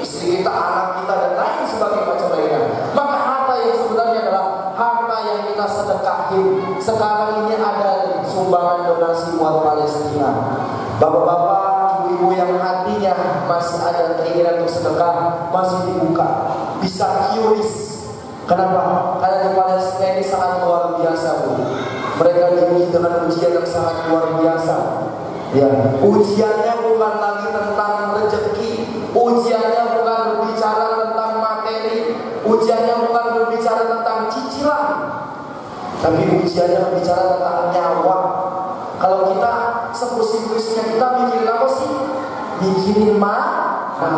istri kita, anak kita, dan lain sebagainya macam lainnya. Maka harta yang sebenarnya adalah harta yang kita sedekahin. Sekarang ini ada sumbangan donasi buat Palestina. Bapak-bapak, ibu-ibu yang hatinya masih ada keinginan untuk sedekah, masih dibuka, bisa QRIS. Kenapa? Karena di Palestina ini sangat luar biasa bu. Mereka diuji dengan ujian yang sangat luar biasa. Ya, ujiannya bukan lagi tentang rezeki, ujiannya bukan berbicara tentang materi, ujiannya bukan berbicara tentang cicilan, tapi ujiannya berbicara tentang nyawa. Kalau kita sepusing-pusingnya kita mikirin apa sih? Mikirin makan.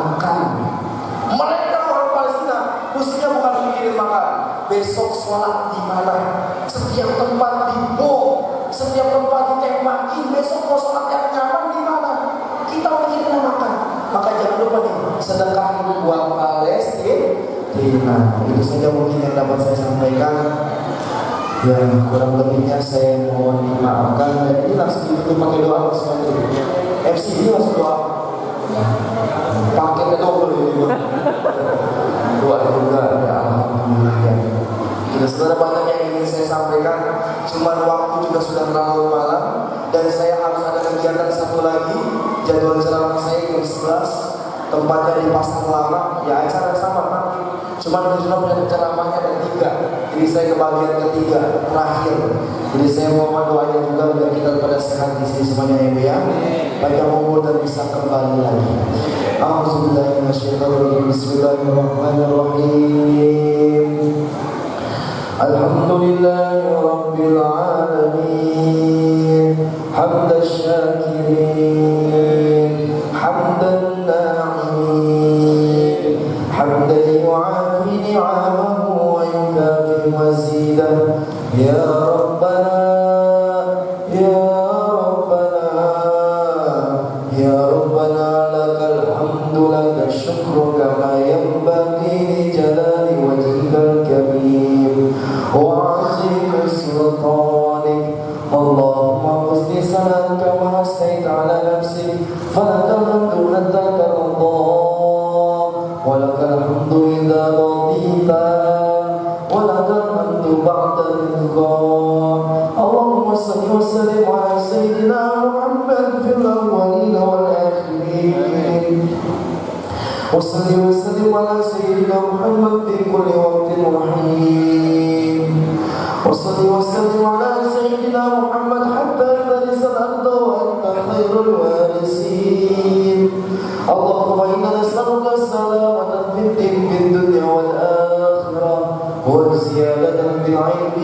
Mereka orang Palestina pusingnya bukan mikirin makan. Besok sholat di mana? Setiap tempat dibom, setiap tempat ditembaki. Besok mau sholat yang nyaman di mana? Kita mikirin makan. Maka jangan lupa nih, sedekah buat Palestina. Itu saja mungkin yang dapat saya sampaikan. Ya, kurang lebihnya saya mohon dimaafkan. Dan ini langsung ditutup pakai doa semuanya. MC ini langsung doa. Paketnya double ini. Doa juga ya alhamdulillah ya. Sudah banyak yang ingin saya sampaikan. Cuman waktu juga sudah terlalu malam dan saya harus ada kegiatan satu lagi. Jadwal ceramah saya jam 11. Tempatnya di Pasar Lama. Ya acara sama nanti. Cuman cuma ceramahnya ada 3. Jadi saya ke bagian ketiga, terakhir. Jadi saya mohon doanya juga biar kita pada sehat di sini semuanya ya Bu ya. Baca umur dan bisa kembali lagi. A'udzubillahi Bismillahirrahmanirrahim. Alhamdulillahi Rabbil Alamin. Hamdan syakirin, hamdan na'imin, hamdan yu'afi ni'amahu wa yukafi mazidah. Ya Rabbana, Ya Rabbana, Ya Rabbana, lakal hamdu, lakal syukru kama yanbaghi li jalali wajhikal karim wa 'azimi sultanik. Allahumma qusni salam kama asnaita ala nafsik, falakal hamdu hatta tarda, wa lakal hamdu idza radita, wa lakal hamdu ba'da ridha. Allahumma salli wa sallim ala sayyidina Muhammad fil awwalin wal akhirin, wa salli wa sallim ala sayyidina Muhammad fi kulli waqtin wa hin. وصل وسلم على سيدنا محمد حتى ترث الأرض وأنت خير الوارثين. اللهم إنا نسألك السلامة في الدنيا والآخرة، وزيادة في العلم،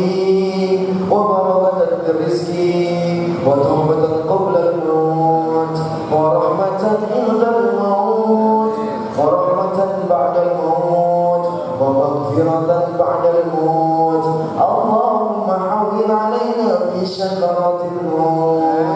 وبركة في الرزق، وتوبة قبل الموت، ورحمة عند الموت، ورحمة بعد الموت، ومغفرة بعد الموت. اللهم حول علينا في شكرات الموت،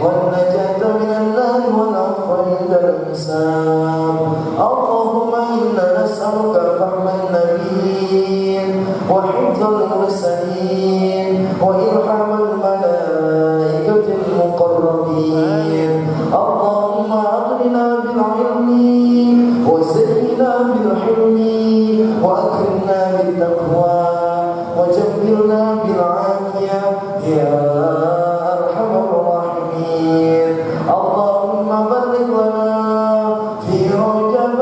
والنجاة من النار والعفو عند الحساب. اللهم إنا نسألك فهم النبيين، وحفظ المرسلين، وإرحام الملائكة المقربين. اللهم أغننا بالعلم، وزينا بالحلم، وأكرمنا بالتقوى، وجبرنا بالعافية يا أرحم الراحمين. اللهم بلغ لنا في رجب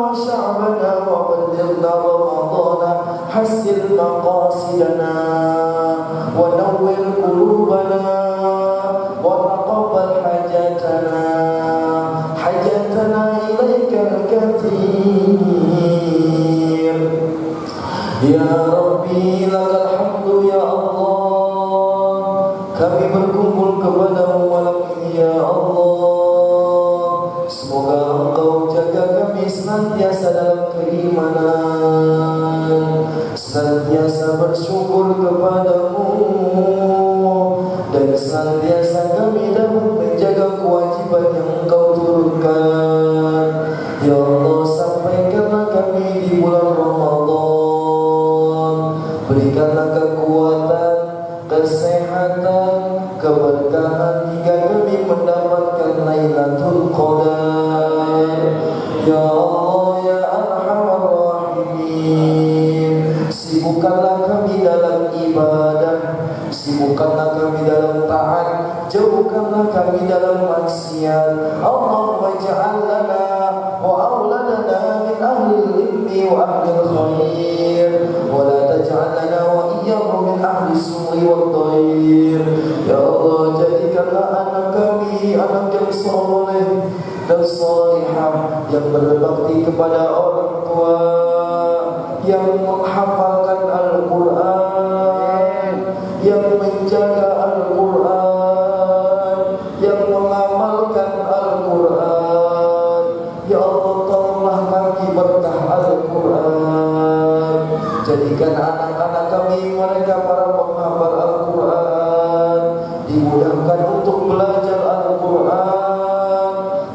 وشعبنا، وبلغنا رمضان. حسن مقاصدنا، ونور قلوبنا، وتقبل حاجاتنا إليك الكثير. Ya Rabbi, lakal hamdu ya Allah. Kami berkumpul kepadamu malam ini ya Allah. Semoga Engkau jaga kami senantiasa dalam keimanan, senantiasa bersyukur kepadamu, dan senantiasa kami dapat menjaga kewajiban yang Engkau turunkan. Ya Allah, sampaikanlah kami di bulan Ramadan. Berikanlah kekuatan, kesehatan, keberkahan hingga kami mendapatkan Lailatul Qadar. Ya Allah, ya Arhamar Rahimin, sibukkanlah kami dalam ibadah, sibukkanlah kami dalam taat, jauhkanlah kami dalam maksiat. Allahumma ja'al lana wa auladana min ahli al-ilmi wa ahli al-khair, wa la taj'al lana wa iyyahum min ahli as-su'i wad-dhair. Ya Allah, jadikanlah anak kami anak yang soleh dan salihah, yang berbakti kepada orang tua, yang menghafalkan Al-Quran, yang menjaga Al-Quran, yang mengamalkan Al-Quran. Ya Allah, tolonglah kami berkah Al-Quran. Jadikan anak-anak kami mereka para penghafal Al-Quran, dimudahkan untuk belajar Al-Quran,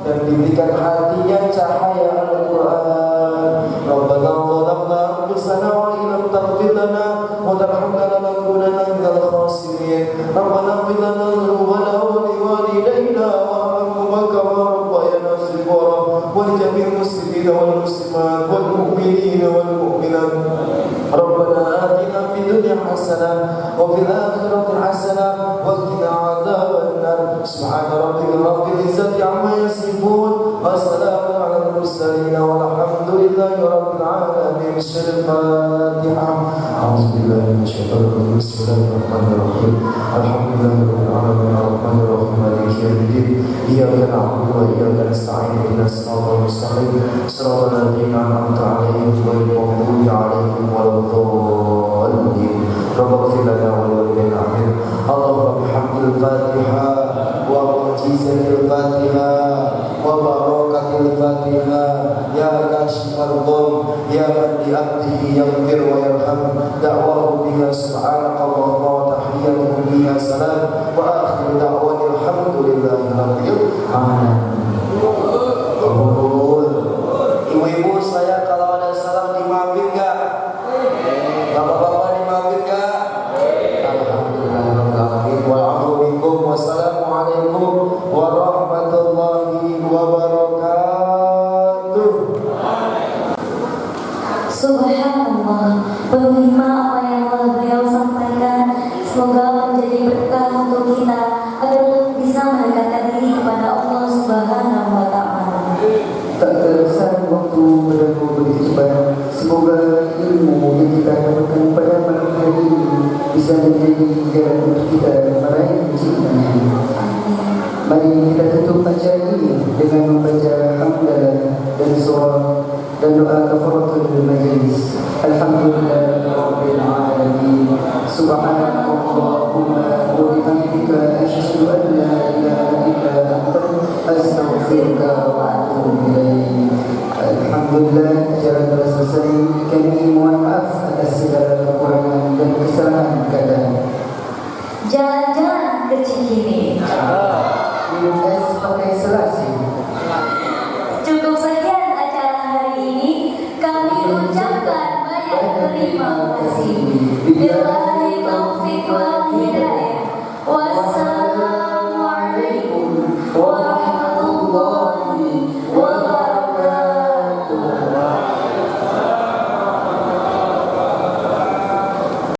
dan diberikan hatinya cahaya Al-Quran. Rabbana zalamna anfusana wa illam taghfir lana wa tarhamna lanakunanna minal khasirin. Rabbana ighfir lana dhunubana wa liwalidayna warhamhuma kama rabbayana shighara, wa li jami'il muslimina wal muslimat wal mu'minina wal mu'minat. Rabbana atina fid dunya hasanah wa fil akhirati hasanah wa qina adzabannar. Subhana rabbika rabbil izzati amma yasifun, wa salamun alal mursalin, walhamdulillahi rabbil alamin. Al-Fatiha. الأنعام أعوذ بالله من الشيطان الرجيم بسم الله الرحمن الرحيم الحمد لله رب العالمين الرحمن الرحيم مالك يوم الدين إياك نعبد وإياك نستعين اهدنا الصراط المستقيم صراط الذين أنعمت عليهم غير المغضوب عليهم ولا الضالين رب اغفر لنا ولوالدينا آمين اللهم بحمد الفاتحة ومعجزة الفاتحة وبركة الفاتحة يا كاشف الغم يا من بأمره يغفر ويرحم دعواه بها سبحانك اللهم وتحيته بها سلام وآخر دعوانا الحمد لله رب العالمين. Ibu-ibu, saya kalau ada salah dimaafin gak? Bapak-bapak dimaafin gak? Alhamdulillahirrahmanirrahim. Wa'afu minkum. Wassalamualaikum warahmatullahi wabarakatuh. Subhanallah, penerima apa yang telah beliau sampaikan. Semoga menjadi berkah untuk kita agar bisa mendekatkan diri kepada Allah Subhanahu wa Ta'ala. Tak terasa waktu berlalu begitu cepat. Semoga ilmu yang kita dapatkan pada malam hari ini bisa menjadi jalan untuk kita meraih cita-cita. Mari kita tutup acara ini dengan membaca hamdalah dan surah dan doa kafaratul majlis. Alhamdulillahirabbil alamin. Subhanakallahumma wa bihamdika asyhadu an la ilaha illa anta astaghfiruka wa atubu ilaik. Alhamdulillah, acara telah selesai. Kami mohon maaf atas segala kekurangan dan kesalahan kata. Jalan-jalan ke Cikini. Minum es pakai selasi. Cukup sekian acara hari ini. Kami ucapkan banyak terima kasih. Billahi taufiq wal